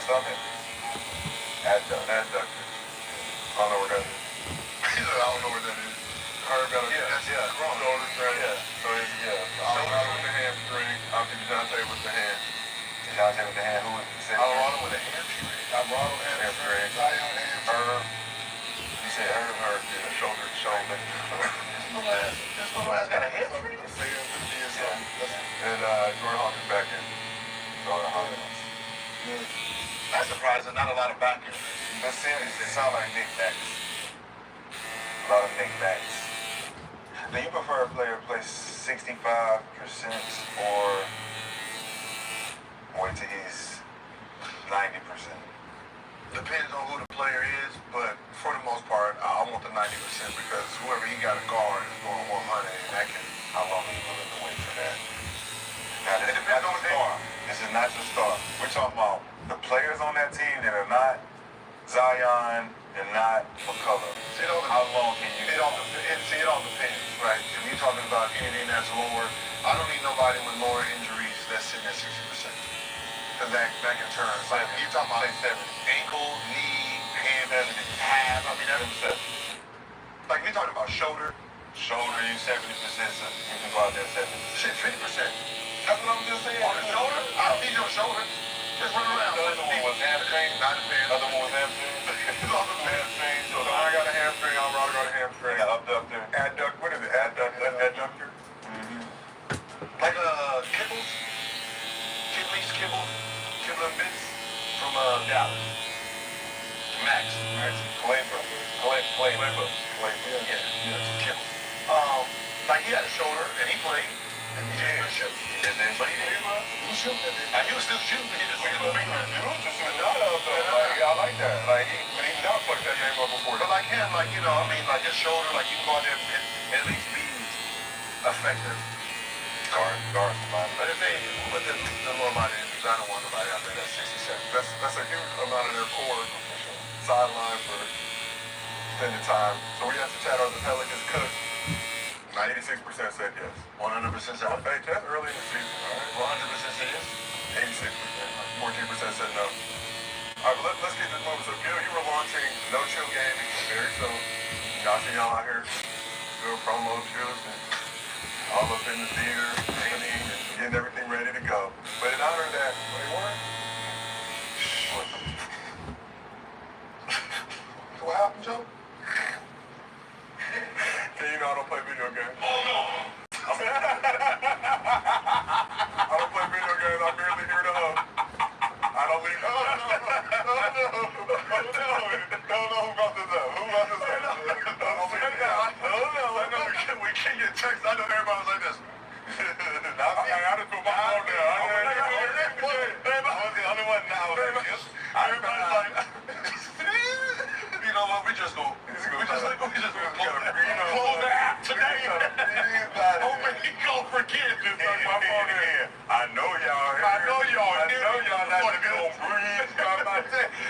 Stomach. Adductor. I don't know where that is. I don't know where that is. Herb got a shoulder string. Yeah. So, Alvarado with the hamstring. Obviously, DeJounte with the hand. DeJounte with the hand. Who was it? Alvarado with a hamstring. Alvarado Hamstring. Zion hamstring. Herb. You said Herb. Yeah, shoulder. This little ass got a hamstring? And Jordan Hawkins back in. Jordan Hawkins. That's surprising. Not a lot of back end. But it sounds like knickknacks. A lot of knickknacks. Do you prefer a player play 65% or wait till he's 90%? Depends on who the player is, but for the most part, I want the 90% because whoever he got to guard is going 100, and that can, how long are you willing to wait for that? Now, this is not the star. This is not your star. We're talking about the players on that team that are not Zion and not McCullough. How long can you? It all depends, right? If you're talking about anything that's lower, I don't need nobody with lower injuries that's sitting at 60%. Because that can turn. Like, you're talking about ankle, knee, hand, half. I mean, that's like we're talking about shoulder, You 70%, so you can go out there 70%. shit, 50%. That's what I'm just saying. On the shoulder? I don't need your shoulder. Just run around. The other one was hamstring. Not the The other one was hamstring. Hamstring. So if I got a hamstring, I'll rather go to hamstring. Abductor. adductor. What is it? Adductor. Like Kibbles. Kibble and Bits from Dallas. Max. Claypool. Yeah. Kibble. Like he had a shoulder and he played. And he didn't shoot. But he did. He shoot. And he was still shooting. He just made the finger. He was just shooting out of though. Like, I like that. Like he now fucked that game up before. But like him, like, you know, I mean, like his shoulder, like you can go out there and at least be effective. Guard. But if they put the low amount of injuries, I don't want nobody out there that's 67. That's a huge amount of their core sideline for extended time. So we have to chat on the Pelicans coach. 86% said yes. 100% said Hey, that's early in the season, all right? 100% said yes. 86%. 14% said no. All right, but let's keep this moving. So, Gil, you were launching No Chill Gaming very soon. Y'all see y'all out here doing promo shows and all up in the theater, painting and getting everything ready to go. But in honor of that, What happened, Joe? you know I don't play video games. Oh, no. I don't play video games. I'm merely here to hug. I don't leave. No, who brought this up? We can't get text. I know everybody was like this. I just put my phone down. Everybody's the only one now. Everybody's like, you know what? We just go. Close the app today. Hoping he gon' forget. I know y'all not just gonna breathe.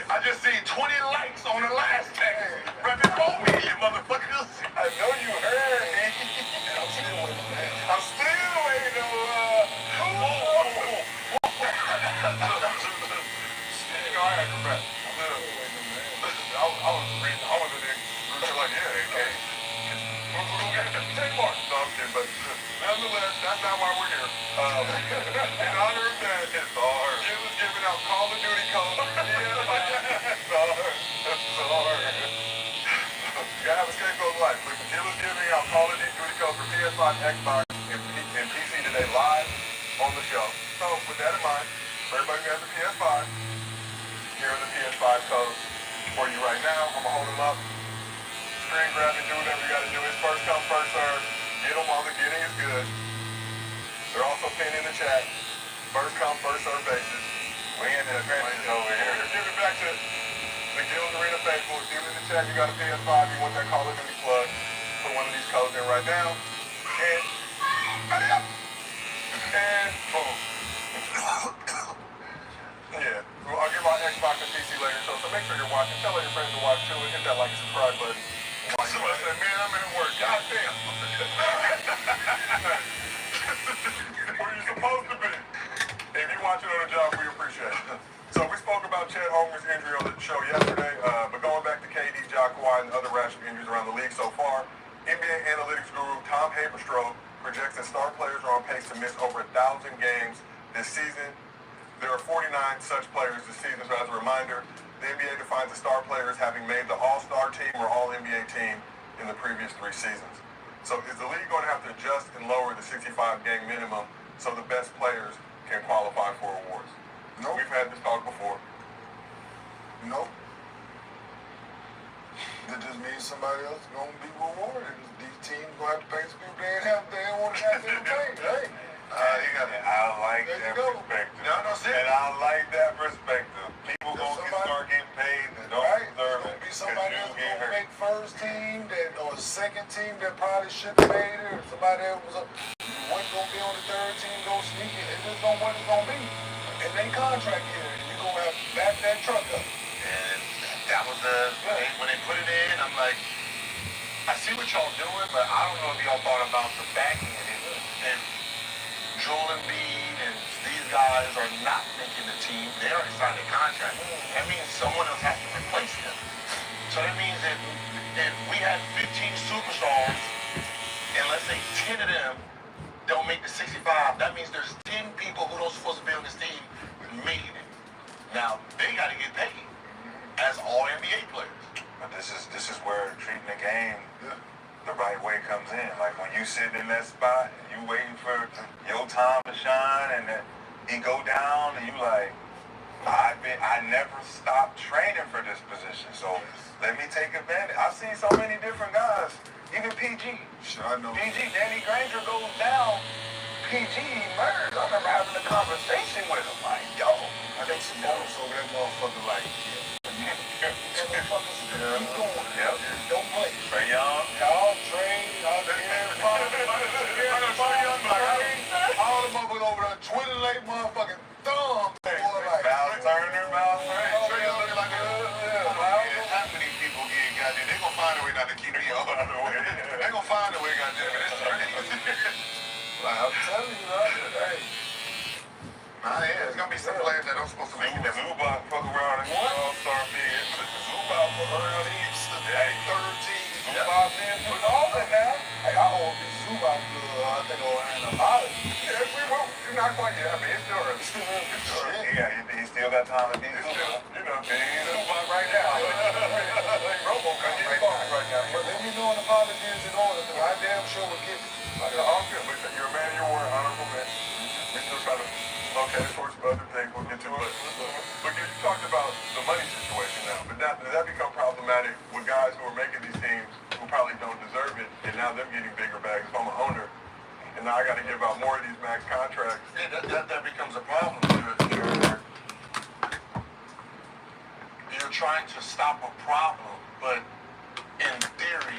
I just seen 20 likes on the last text. Right before me, you motherfuckers. I know you heard me. I'm still waiting I had to rap. I was a nigga like, yeah, AK. Take part. No, I'm kidding, but nonetheless, that's not why we're here. In honor of that, Jim is giving out Call of Duty codes. You gotta have a scapegoat life. Jim is giving out Call of Duty codes for PS5, Xbox, and PC today live on the show. So with that in mind, for everybody who has a PS5, here are the PS5 codes for you right now. I'm gonna hold them up. Screen grab and do whatever you gotta do. It's first come, first serve. Get them while the getting is good. They're also pinned in the chat. First come, first serve basis. We ain't in advantage over here. Give it back to the Guild Arena faithful. If you're in the chat, you got a PS5, you want that Call of Duty plug, put one of these codes in right now. And boom. Yeah, well, I'll give my Xbox and PC later, so make sure you're watching. Tell all your friends to watch too, and hit that like and subscribe button. Somebody said, man, I'm at work. God damn. Where you supposed to be. If you're watching on the job, we appreciate it. So we spoke about Chet Holmgren's injury on the show yesterday, but going back to KD, Ja Kawhi, and other rash injuries around the league so far, NBA analytics guru Tom Haberstroh projects that star players are on pace to miss over 1,000 games this season. There are 49 such players this season, so as a reminder, the NBA defines a star player as having made the All-Star team or All-NBA team in the previous 3 seasons. So is the league going to have to adjust and lower the 65-game minimum so the best players can qualify for awards? Nope. We've had this talk before. Nope. That just means somebody else is going to be rewarded. These teams going to have to pay some people they ain't want to have to pay. Hey. I like that perspective. No, And I like that perspective. People going to start getting paid. second team that probably should have made it, or somebody that wasn't gonna be on the third team go sneak it. It's just what it's gonna be. And they contract here, and you're gonna have to back that truck up. And that was when they put it in, I'm like, I see what y'all doing, but I don't know if y'all thought about the back end. And Joel Embiid and these guys are not making the team. They already signed a contract. That means someone else has to replace them. So that means that if we had 15 superstars, and let's say 10 of them don't make the 65, that means there's 10 people who don't supposed to be on this team making it. Now, they got to get paid as all NBA players. But this is where treating the game the right way comes in. Like when you sit in that spot and you waiting for your time to shine, and then he go down, and you like, I never stopped training for this position, so let me take advantage. I've seen so many different guys, even PG. Sure, I know. PG, Danny Granger goes down, PG emerged. I remember having a conversation with him, like, yo. I think some bonus over that motherfucker, like, motherfuckers keep going. Yep. Don't play. Trae Young. Y'all train, y'all all the motherfuckers over there twiddling motherfucking thumbs. Miles Turner, Trae Young looking like half of these people get goddamn. They gonna find a way not to keep me out of the way. They gonna find a way, goddamn. I'm telling you, hey. There's gonna be some players that don't supposed to make it. Zubac fuck around and all-star bid. Zubac for around he's Hey, 13. Zubac in with all that now. Hey, I hold this Zubac to, I think, around a lot. yeah, we won't. You're not quite yet. I mean, it's still early. It's still early. Yeah, he still got time to be Zubac. He's Zubac right now. RoboCop right now. But let me know an apology is in order, because I damn sure will give it. All good. Listen, you're a man of your word, honorable man. We still try to towards other things we'll get to. But you talked about the money situation now. But now, does that become problematic with guys who are making these teams who probably don't deserve it, and now they're getting bigger bags? If I'm an owner, and now I got to give out more of these max contracts. Yeah, that becomes a problem. You're trying to stop a problem, but in theory,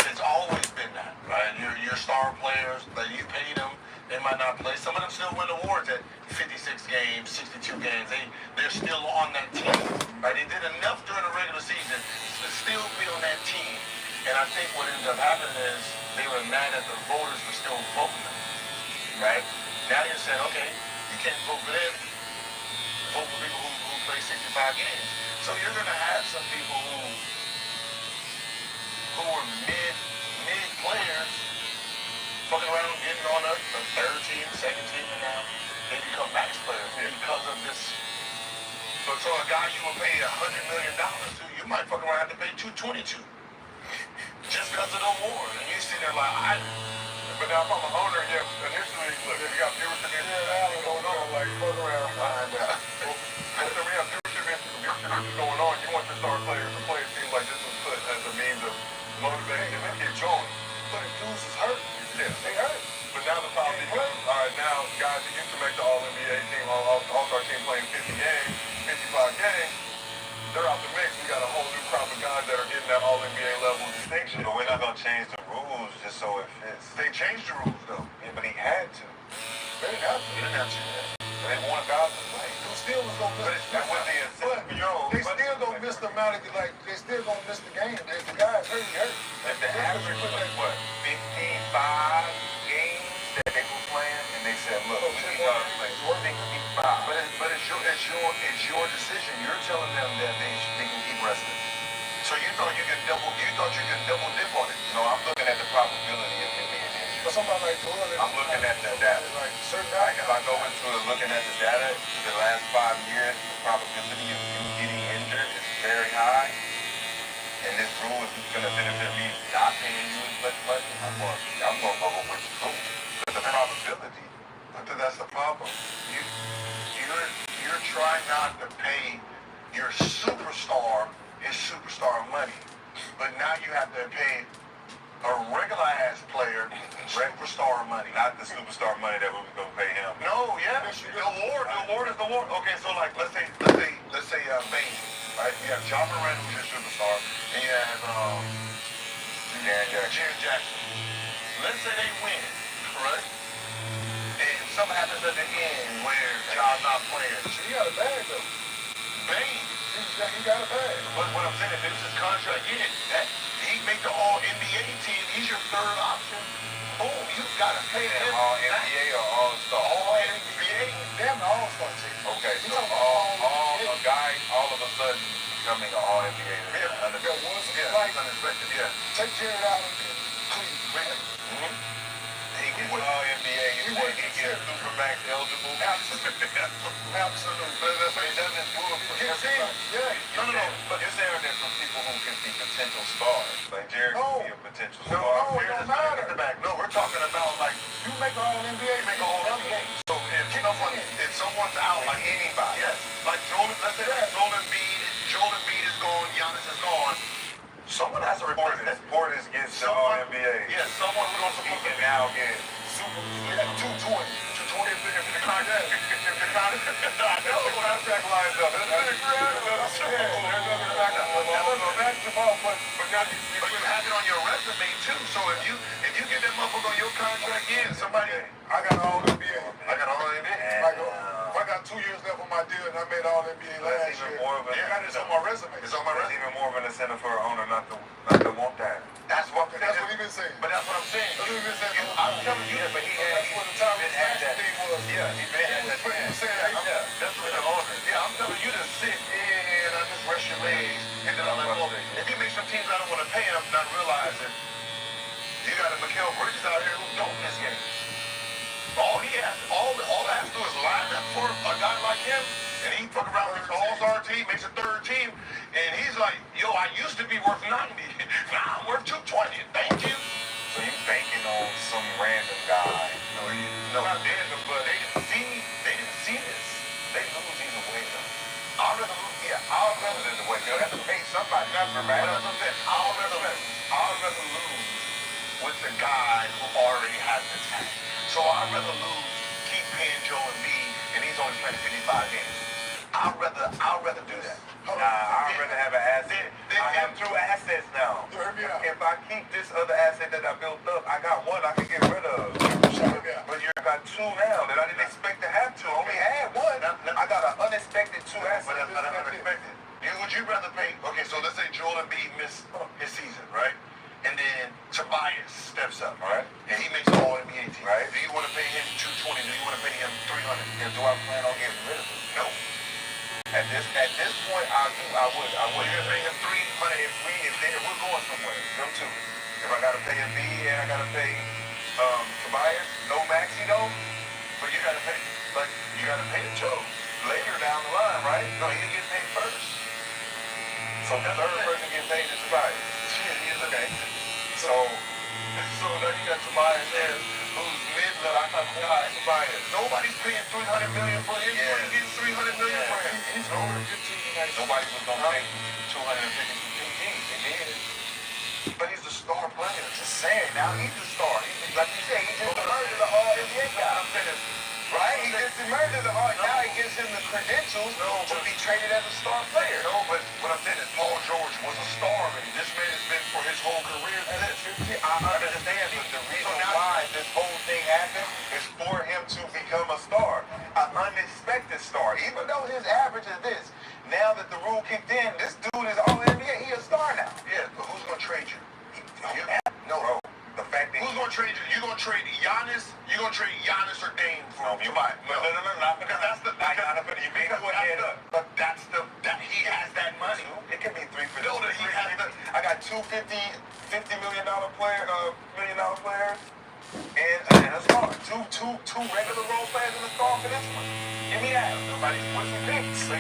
it's always been that, right? Your star players, that you paid them, they might not play. Some of them still win awards at 56 games, 62 games. They're still on that team, right? They did enough during the regular season to still be on that team. And I think what ended up happening is they were mad that the voters were still voting them, right? Now you're saying, okay, you can't vote for them. Vote for people who play 65 games. So you're going to have some people who are mid players fucking around, getting on up the third team, second team, and now they become max players because of this. So a guy you would pay $100 million to, you might fucking around have to pay $222 just because of the award. And you sit there like, But now if I'm an owner, initially, look, if you got viewership issues going on, like, fuck around, find out. Listen, we have viewership issues going on. You want your star players to play. It seems like this was put as a means of motivating them to keep going. But the dudes is hurt. Yeah. They hurt. But now the problem becomes, all right, now guys who used to make the All-NBA team, All-Star team playing 50 games, 55 games, they're out the mix. We got a whole new crop of guys that are getting that All-NBA level distinction. But we're not going to change the rules just so it fits. they changed the rules though. Yeah, but he had to. They didn't have to. They didn't have to. They want guys to play. You still was gonna miss. That was the incentive. They still gonna miss the amount of they still gonna miss the game. If the guys hurt, he hurt. If the average was like, what, 55 games that they were playing, and they said, look, we need y'all to play 55. But it's your decision. You're telling them that they can keep resting. So you thought you could double dip on it. No, I'm looking at the probability of him being injured. But somebody like Joel, I'm looking at the data. like certain Like guys. if I go into looking at the data, the last 5 years, the probability of you getting injured is very high. And this rule is going to benefit me not paying you as much money. I'm going to go with the rule. But the probability, That's the problem. You're trying not to pay your superstar his superstar money, but now you have to pay a regular ass player superstar money. not the superstar money that we were going to pay him. No, yeah. The award is the award. Okay, so like let's say Bane, right? You have John Moran who's your superstar, and you have Jaren Jackson. Let's say they win, correct? And something happens at the end where Ja's not playing. He got a bag though. Bane. He got a bag. But what I'm saying, if this is contract, that he make the All NBA team. He's your third option. Boom, you gotta pay him. All NBA or All Star? All NBA. Damn the All-Star team. Okay, so a guy all of a sudden becoming an All NBA. Yeah, unexpected. Yeah. Take Jared out of Cleveland. He gets All NBA. He gets Supermax eligible. Absolutely. That's what he doesn't do it for everybody. Yeah. No. But you're saying that from people who can be potential stars. Like Jared No. can be a potential No, star. it don't matter. No, we're talking about like You make all NBA, you make an All NBA. So if someone's out, like anybody, yes, like Jordan, let's say that Jordan Embiid is gone, Giannis is gone. Someone has to replace that. Portis gets the All NBA. Yeah, someone who's going to He can now get 220 if the contract. I know the contract lines up. basketball, but now But you have it on your resume too. So if you get that motherfucker on your contract, somebody. I got all NBA. I got all NBA. Like, if I got 2 years left on my deal and I made all NBA last year, I got this on my resume. It's on my That's resume. even more of an incentive for an owner not to want that. That's what That's what he been saying. But that's what I'm saying. That's what he been saying. I'm telling you. But That's what the time been at that. thing was. Yeah, he's been at that. He was saying, That's what the owner. Yeah, I'm telling you to sit and I just rest your legs. And then I'm like, well, if you make some teams I don't want to pay, I'm not realizing you got a Mikal Bridges out here who don't miss games. All he has to do is line up for a guy like him, and he fuck around with his all-star team, makes a third team, and he's like, yo, I used to be worth 90. Now I'm worth 220. Thank you. So you banking on some random guy. No, not random, but they didn't see this. They lose either way though. I'd rather lose. Yeah, I'd rather The way you have to pay somebody not for But man. that's what I'm saying. I'd rather lose with the guy who already has the tag. So I'd rather lose, keep paying Joe and me, and he's only playing 55 games. I'd rather do that. Nah, I'd rather have an asset. I have 2 assets now. You heard me out. If I keep this other asset that I built up, I got one I can get rid of. But you got 2 now that I didn't expect to have 2. I only had 1. I got an unexpected 2 assets. But that's unexpected. Would you rather pay? Okay, so let's say Joel Embiid missed his season, right? And then Tobias steps up, Right. and he makes an All-NBA team. Right. Do you want to pay him 220? Do you want to pay him 300? And do I plan on getting rid of it? No. At this point, I would. Well, you're gonna pay him 300 if we're going somewhere. Them 2. If I gotta pay Embiid and I gotta pay Tobias, no Maxi though. But you gotta pay him too. Later down the line, right? No, he gets paid first. So the third person get paid is Tobias. Shit, he is okay. So now you got Tobias there, who's mid-level. I thought Tobias. Nobody's paying $300 million for him. Yeah. He gets $300 million for him. He's over 15 tonight. nobody was gonna pay 250 for PG. They did. But he's the star player. Just saying, now he's the star. Like you said, he just emerged as an All-NBA guy. I'm saying, Right? He just emerged as an All. Now he gives him the credentials to be traded as a star player. no, but what I'm saying is Paul George was a star already. This man has been for his whole career. I understand, but the reason why this whole thing happened is for him to become a star, an unexpected star. Even though his average is this, now that the rule kicked in, this dude is all NBA. He a star now. Yeah, but who's gonna trade you? No, bro. The fact that Who's gonna trade you? You gonna trade Giannis? You gonna trade Giannis or Dame for No, you might. No, not because that's the you may go ahead. but that's the he has that money. It can be 3 for No, that he has the I got $2 $50 million players and a star. Two regular role players and a star for this one. Give me that. nobody's pushing picks. But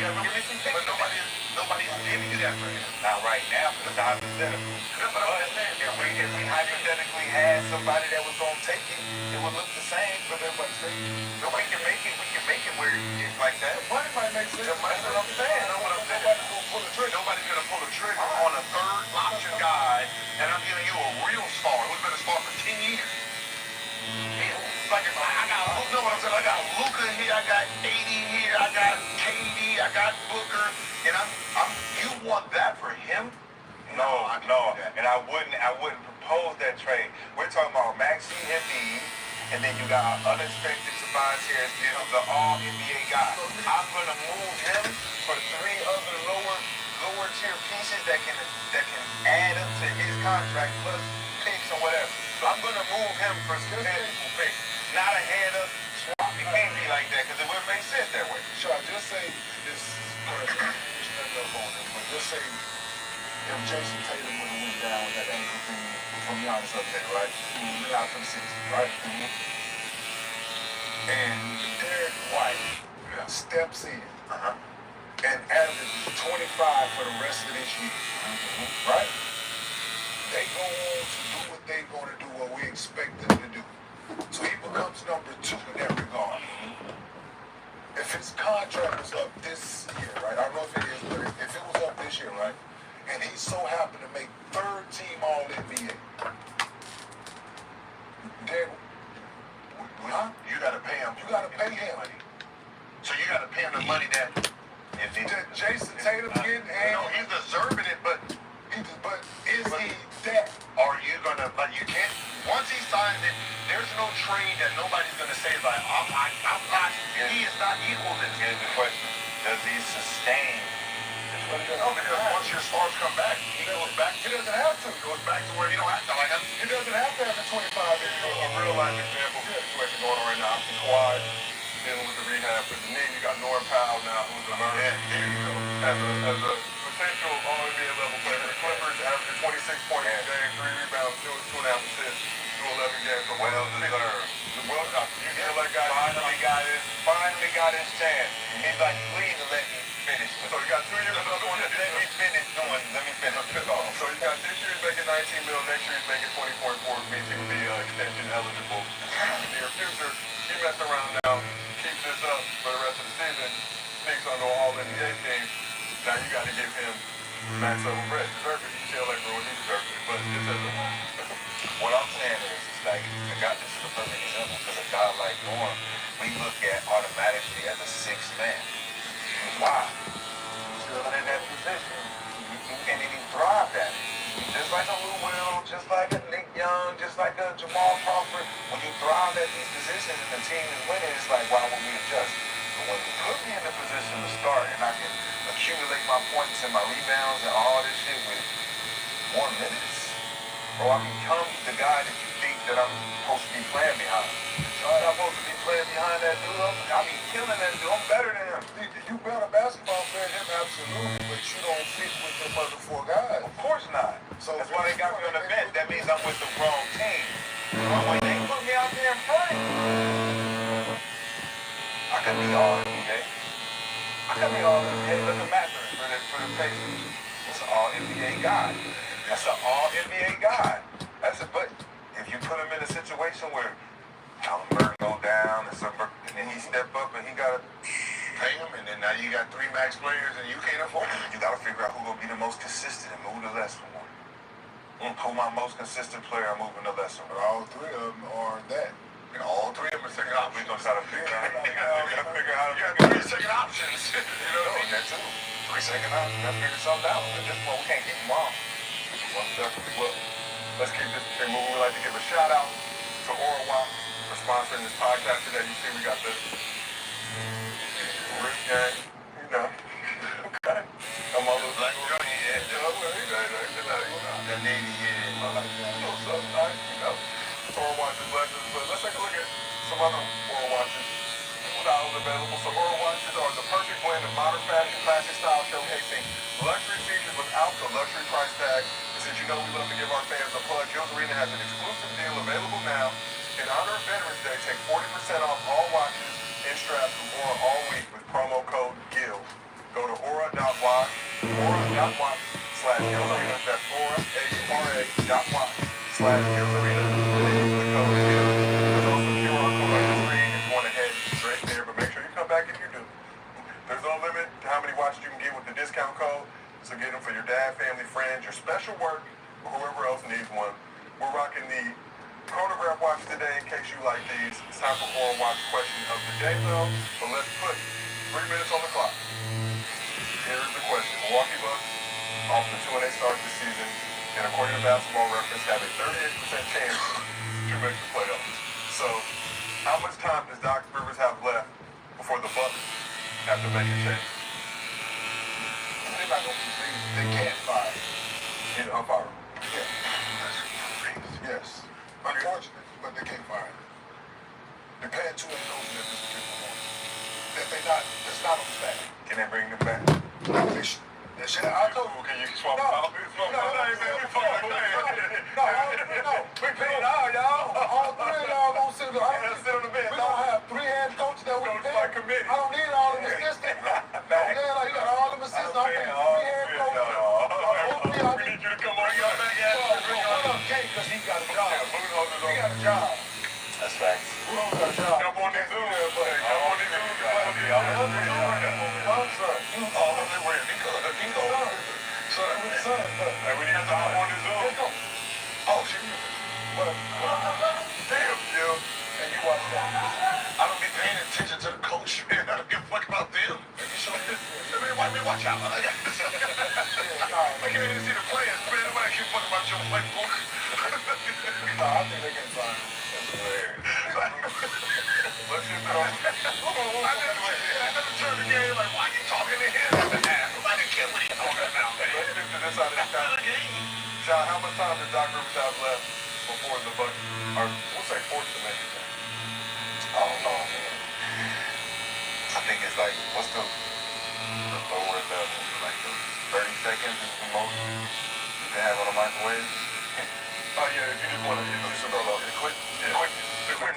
nobody's giving you that for him. Not right now, because it's hypothetical. That's what I'm saying. If we hypothetically had somebody that was going to take it, it would look the same for everybody say. So we can make it where it's like that. Money might make sense. That's what I'm saying. You know what I'm saying? Nobody's gonna pull the trigger. Nobody's gonna pull the trigger on a third option guy, and I'm giving you a real star who's been a star for 10 years. Like if I got, you know what I'm saying? I got Luka here, I got AD here, I got KD, I got Booker, and you want that for him? No, and I wouldn't propose that trade. We're talking about Maxey Embiid, and then you got our unexpected Tobias Harris. These are all NBA guys. I'm gonna move him for 3 other lower tier pieces that can add up to his contract plus picks or whatever. So I'm gonna move him for some tangible picks, not a head up swap. It can't be like that because it wouldn't make sense that way. Sure, just say this person, nothing up on him, but just say if Jason Tatum would have went down with that ankle thing from Giannis up there, right? Out for the season, right? And Derek White steps in and averages 25 for the rest of this year, right? They go on to do what they're going to do, what we expect them to do. So he becomes number 2 in that regard. If his contract was up this year, right? I don't know if it is, but if it was up this year, right? And he so happened to make 3rd team All-NBA. Then, You gotta pay him. you got to pay him. So you gotta pay him the money that Jason Tatum getting, and no, he's deserving it, but but is he that? are you gonna you can't once he signs it, there's no trade that nobody's gonna say like I'm not he is not equal to this. Here's the question. Does he sustain? No, because once your stars come back, he goes back. He doesn't have to. He goes back to where you don't have to He doesn't have to have the 25 anymore. a real life example situation going on right now. Kawhi dealing with the rehab for the knee. You got Norm Powell now, who's emerging as a potential All-NBA level player. The Clippers averaging 26 points a game, 3 rebounds, 2.5 assists, 11 games. So Well deserved. You feel like guy Finally got his chance. He's like, please let me finish. So you got 2 years left on it. Let me finish this off. So you got this year he's making 19 mil, next year he's making 20.4, means he will be extension eligible in the near future. He messed around now, keeps this up for the rest of the season, sneaks onto an All-NBA team. Now you got to give him max level bread. Deserve it. You feel like bro, he deserves it, but it doesn't. What I'm saying is, it's like, this is a perfect example, because a guy like Norm, we look at automatically as a 6th man. Why? He's still in that position. And then he thrived at it. Just like a Lou Will, just like a Nick Young, just like a Jamal Crawford. When you thrive at these positions and the team is winning, it's like, why would we adjust? But when you put me in the position to start and I can accumulate my points and my rebounds and all this shit with 1 minute, bro, I become the guy that you think that I'm supposed to be playing behind. I'm not supposed to be playing behind that dude. I be killing that dude. I'm better than him. You better basketball player than him, absolutely, but you don't fit with them other 4 guys. Of course not. So that's why they got me on the bench. That means I'm with the wrong team. But when they put me out there in front, I could be all NBA. I could be all NBA. Look at Matthew for the Pacers. That's an all NBA guy. That's an all NBA guy. But if you put him in a situation where Allenberg go down and then he step up and he gotta pay him, and then now you got 3 max players and you can't afford it. You gotta figure out who gonna be the most consistent and move the lesser one. Who my most consistent player, I'm moving the lesser one. All 3 of them are that. And all 3 of them are second options. We're gonna try to figure out. You gotta figure out. You got 3 second options. You know what I mean? That too. 3 second options. Gotta figure something out. At this point, we can't keep them all. Well, let's keep this thing moving. We'd like to give a shout out to Oral Walk for sponsoring this podcast today. You see, we got the Rich Gang, you know. Okay. I'm all those black girl, yeah. The Navy, yeah. I like that. So nice, you know. Oral Watches blessings, but let's take a look at some other Oral Watches styles available. So Oral Watches are the perfect blend of modern fashion, classic style, showcasing luxury features without the luxury price tag. Since you know we love to give our fans a plug, Gil's Arena has an exclusive deal available now. In honor of Veterans Day, take 40% off all watches and straps from Aura all week with promo code GIL. Go to aura.watch/Gil's Arena. That's aura.watch/Gil's Arena. And then use the code GIL. There's also QR code on the screen if you want to head straight there, but make sure you come back if you do. There's no limit to how many watches you can get with the discount code. So get them for your dad, family, friends, your special work, or whoever else needs one. We're rocking the chronograph watch today in case you like these. It's time for Oral Watch question of the day, though. So let's put 3 minutes on the clock. Here's the question. Milwaukee Bucks off the 2-8 start this season, and according to Basketball Reference, have a 38% chance to make the playoffs. So, how much time does Doc Rivers have left before the Bucks have to make a change? They're not gonna be. They can't fire. He's unfireable. Yeah. Yes. Unfortunate, but they can't fire him. They're paying too many coaches at this particular moment. That's not on staff. Can they bring them back? They should. I told you. Can you swap them out? No. We paid all y'all. All three of y'all gonna sit on the bench. We gonna have 3 head coaches that we pay. I don't need all them assistants. Yeah, like you got all them assistants. I'm paying 3 head coaches. We need you to come on. Because he got a job. He got a job. That's facts. Bruno's got a job. Come on these Zooms. Come on these Zooms. Hey, we need to talk on these Zooms. Oh, shit. Damn, yo. And you watch that. I don't be paying attention to the coach, man. I don't give a fuck about them. Watch out. I can't even see the players, man. Nobody give a fuck about your playbook. No, I think they can find him. That's hilarious. Let's just go. I never turned the game like, why are you talking to him? Nobody care what he's talking about, man. Let's get to this side of the country. John, how much time does Doc Rivers have left before the Bucks are, we'll say, forced to make a change? I don't know, man. I think it's like, what's the lower level? Like the 30 seconds is the most you can have on a microwave? Oh, yeah, if you just want to hit the super low. The quick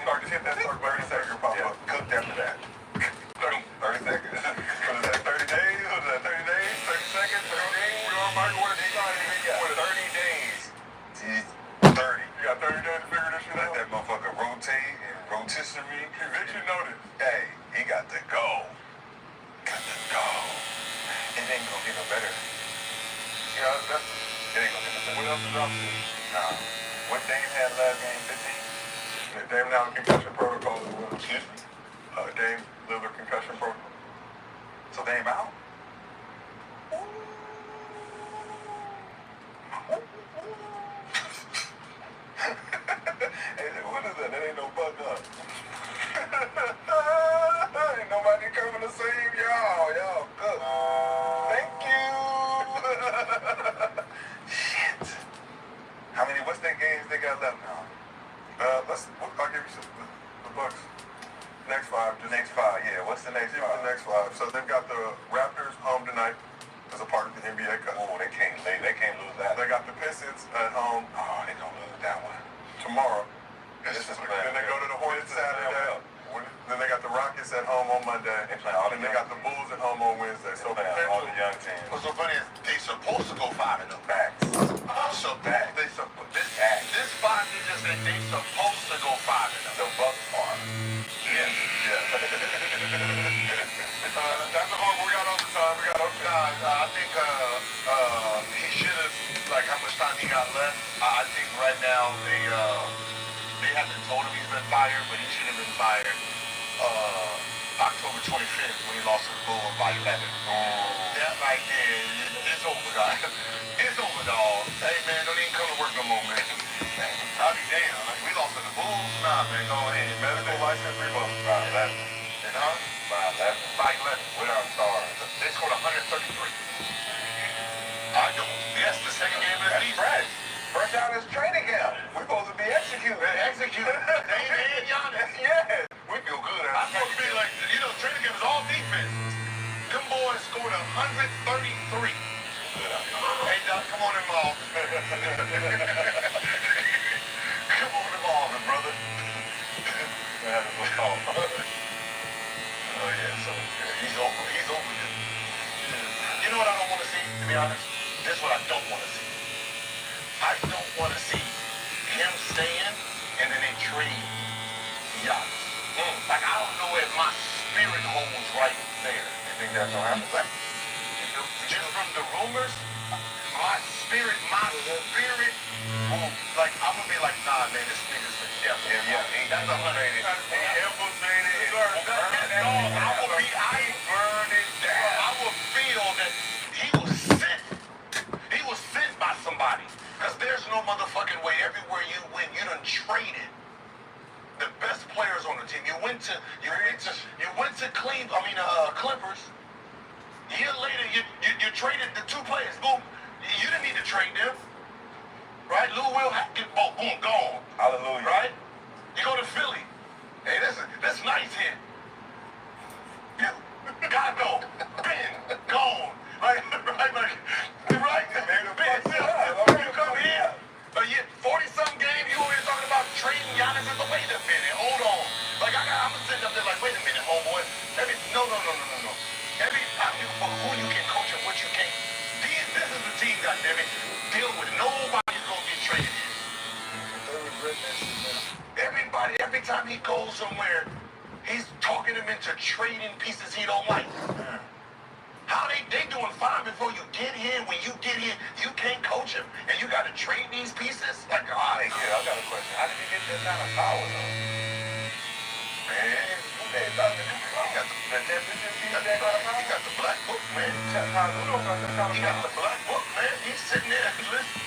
start, just hit that start 30 seconds, you'll pop up. Cooked after that. 30 seconds. What is that, 30 days? What is that, 30 days? 30 seconds? 30 days? We are microwave. You got 30 days. 30. You got 30 days to figure this shit Let out? that motherfucker rotate and rotisserie. Eviction notice. Hey, he got to go. Got to go. It ain't gonna get no better. Yeah, that's, It ain't gonna get no better. what else is up to? Nah. What Dame had last game, 15? Yeah, Dame now concussion protocol as well. Excuse me? Dame Lillard concussion protocol. So Dame out? Hey, what is that? That ain't no bug up. Ain't nobody coming to save y'all. Y'all good. Thank you. Shit. What's that games they got left now? I'll give you some, the Bucks. Next 5. The next 5, yeah. What's the next Give me 5? the next 5. So they've got the Raptors home tonight as a part of the NBA Cup. Oh, they can't lose that. They got the Pistons at home Oh, they gonna lose that one. tomorrow. This is Then they go to the Hornets Saturday. Then they got the Rockets at home on Monday. They play all the And they got the Bulls at home on Wednesday. So They play all the young teams. What's so funny is they supposed to go 5-0. Facts. So this 5 is just that they supposed to go 5-0. The Bucks are. Yes. that's the whole we got all the time. We got all the time. I think he should have, like how much time he got left. I think right now they haven't told him he's been fired, but he should have been fired October 25th when he lost to the Bulls by 11. That right there, it's over, guys. It's over, dog. Hey, man, don't even come to work no more, man. I'll be damn. Like, we lost to the Bulls? Nah, man, go ahead. Medical license revoked. By 11. Huh? By 11. By 11. Without stars. They scored 133. I know. Yes, the second game of the season. Fresh. Fresh out of his training camp. We're supposed to be executing. Execute. They ain't Giannis. Yeah. We feel good. I'm supposed to be like, training game is all defense. Them boys scored 133. Hey, Doc, come on in my office. Come on in my office, brother. Oh, yeah, so he's over. He's over this. You know what I don't want to see, to be honest? This is what I don't want to see. I don't want to see him staying and then they trade Giannis. Like, I don't know if my spirit holds right there. You think that's gonna happen? Like, just from the rumors, my spirit will, like, I'm gonna be like, nah, man, this nigga's the devil. Yeah, That's 100. I will feel that he was sick. no motherfucking way. Everywhere you went, you done traded the best players on the team. You went to Clippers. A year later, you traded the 2 players. Boom. You didn't need to trade them. Right? Lou Will get boom, gone. Hallelujah. Right? You go to Philly. Hey, that's nice here. You gotta go. Ben, gone. Right? Ben, you come here. 40-something games, you over here talking about trading Giannis. Wait a minute, hold on. Like, I'm sitting up there like, wait a minute, homeboy. No. For who you can coach and what you can't. This is the team, goddammit. Deal with it. Nobody's going to get traded here. They regret that shit now. Everybody, every time he goes somewhere, he's talking them into trading pieces he don't like. How they doing fine before you get here. When you get here, you can't coach him, and you got to trade these pieces? Like, Hey, kid, I got a question. How did he get that kind of power, though? Man, He got the black book, man. He got the black book, man. He's sitting there and listening.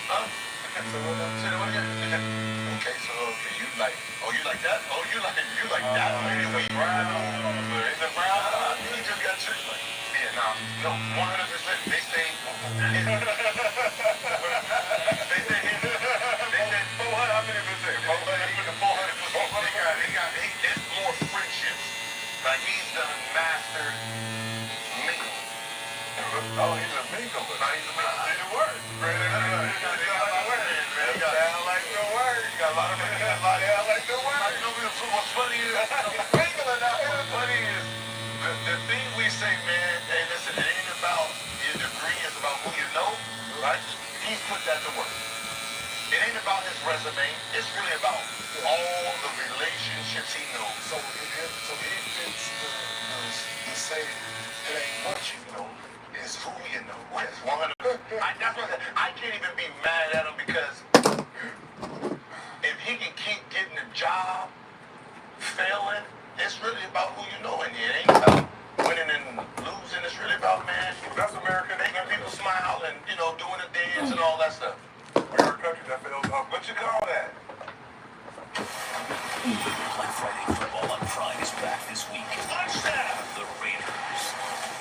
Okay, so you like, you like that? You like that? Brown. Is it brown? He just got tricked. Like, yeah, no, 100%. They say, they said 400. How many percent? 400. It's more friendships. Like he's done mastered mingle. Oh, he's a mingle. Now he's a mingle. Say the word. Sound like the word. You got a lot of like the word. What's funny is, the thing we say, man, hey, listen, it ain't about your degree, it's about who you know, right? He's put that to work. It ain't about his resume, it's really about all the relationships he knows. So he fits the saying, it ain't what you know, It's who you know. Yes, 100%. I can't even be mad at him because if he can keep getting a job, failing, it's really about who you know. And it ain't about winning and losing. It's really about, man, That's American. making people smile and, doing the dance and all that stuff. We're a country that fails off. What you call that? Black Friday football on Prime is back this week. Touchdown! The Raiders,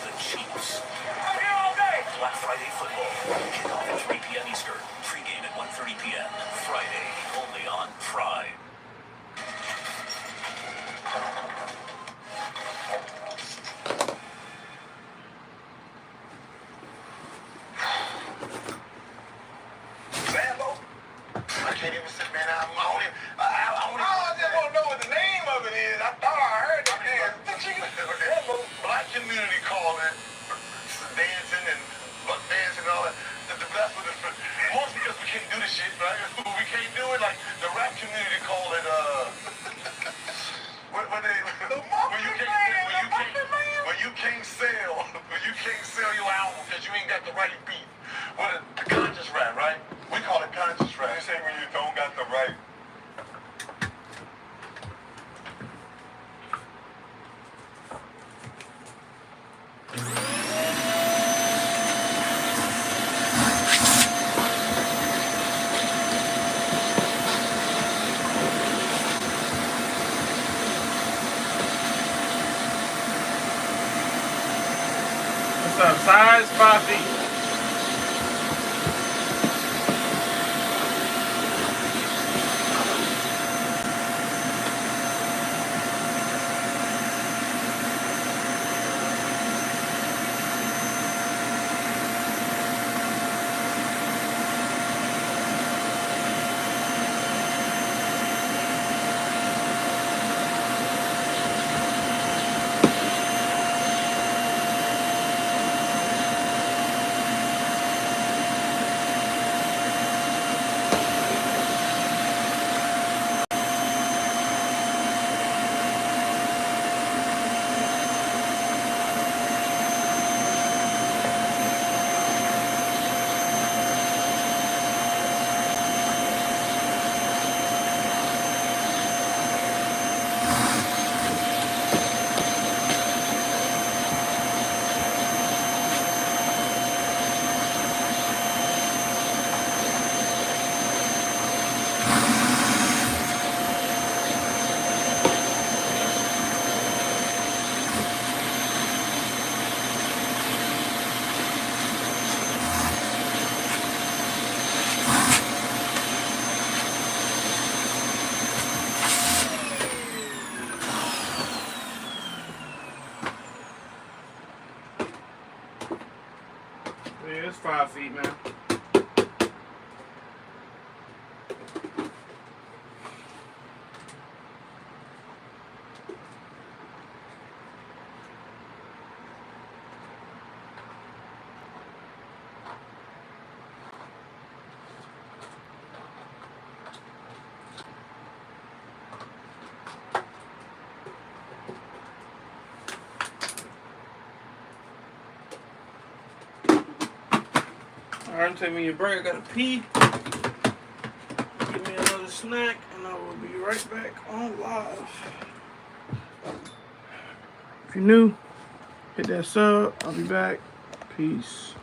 the Chiefs. I'm here all day! Black Friday football. Kickoff at 3 p.m. Eastern. Pre-game at 1:30 p.m. Friday, only on Prime. Rambo? I can't even sit, man. I don't even. I just want to know what the name of it is. I thought I heard it. Black community call it dancing and buck dancing and all that. That's what it's mostly because we can't do this shit, right? We can't do it. Like the rap community call it when you can't sell your album because you ain't got the right beat. The conscious rap, right? We call it conscious rap. You say when you don't got the right. What's up? Size 5 feet. Alright, take me a break. I gotta pee. Give me another snack, and I will be right back on live. If you're new, hit that sub. I'll be back. Peace.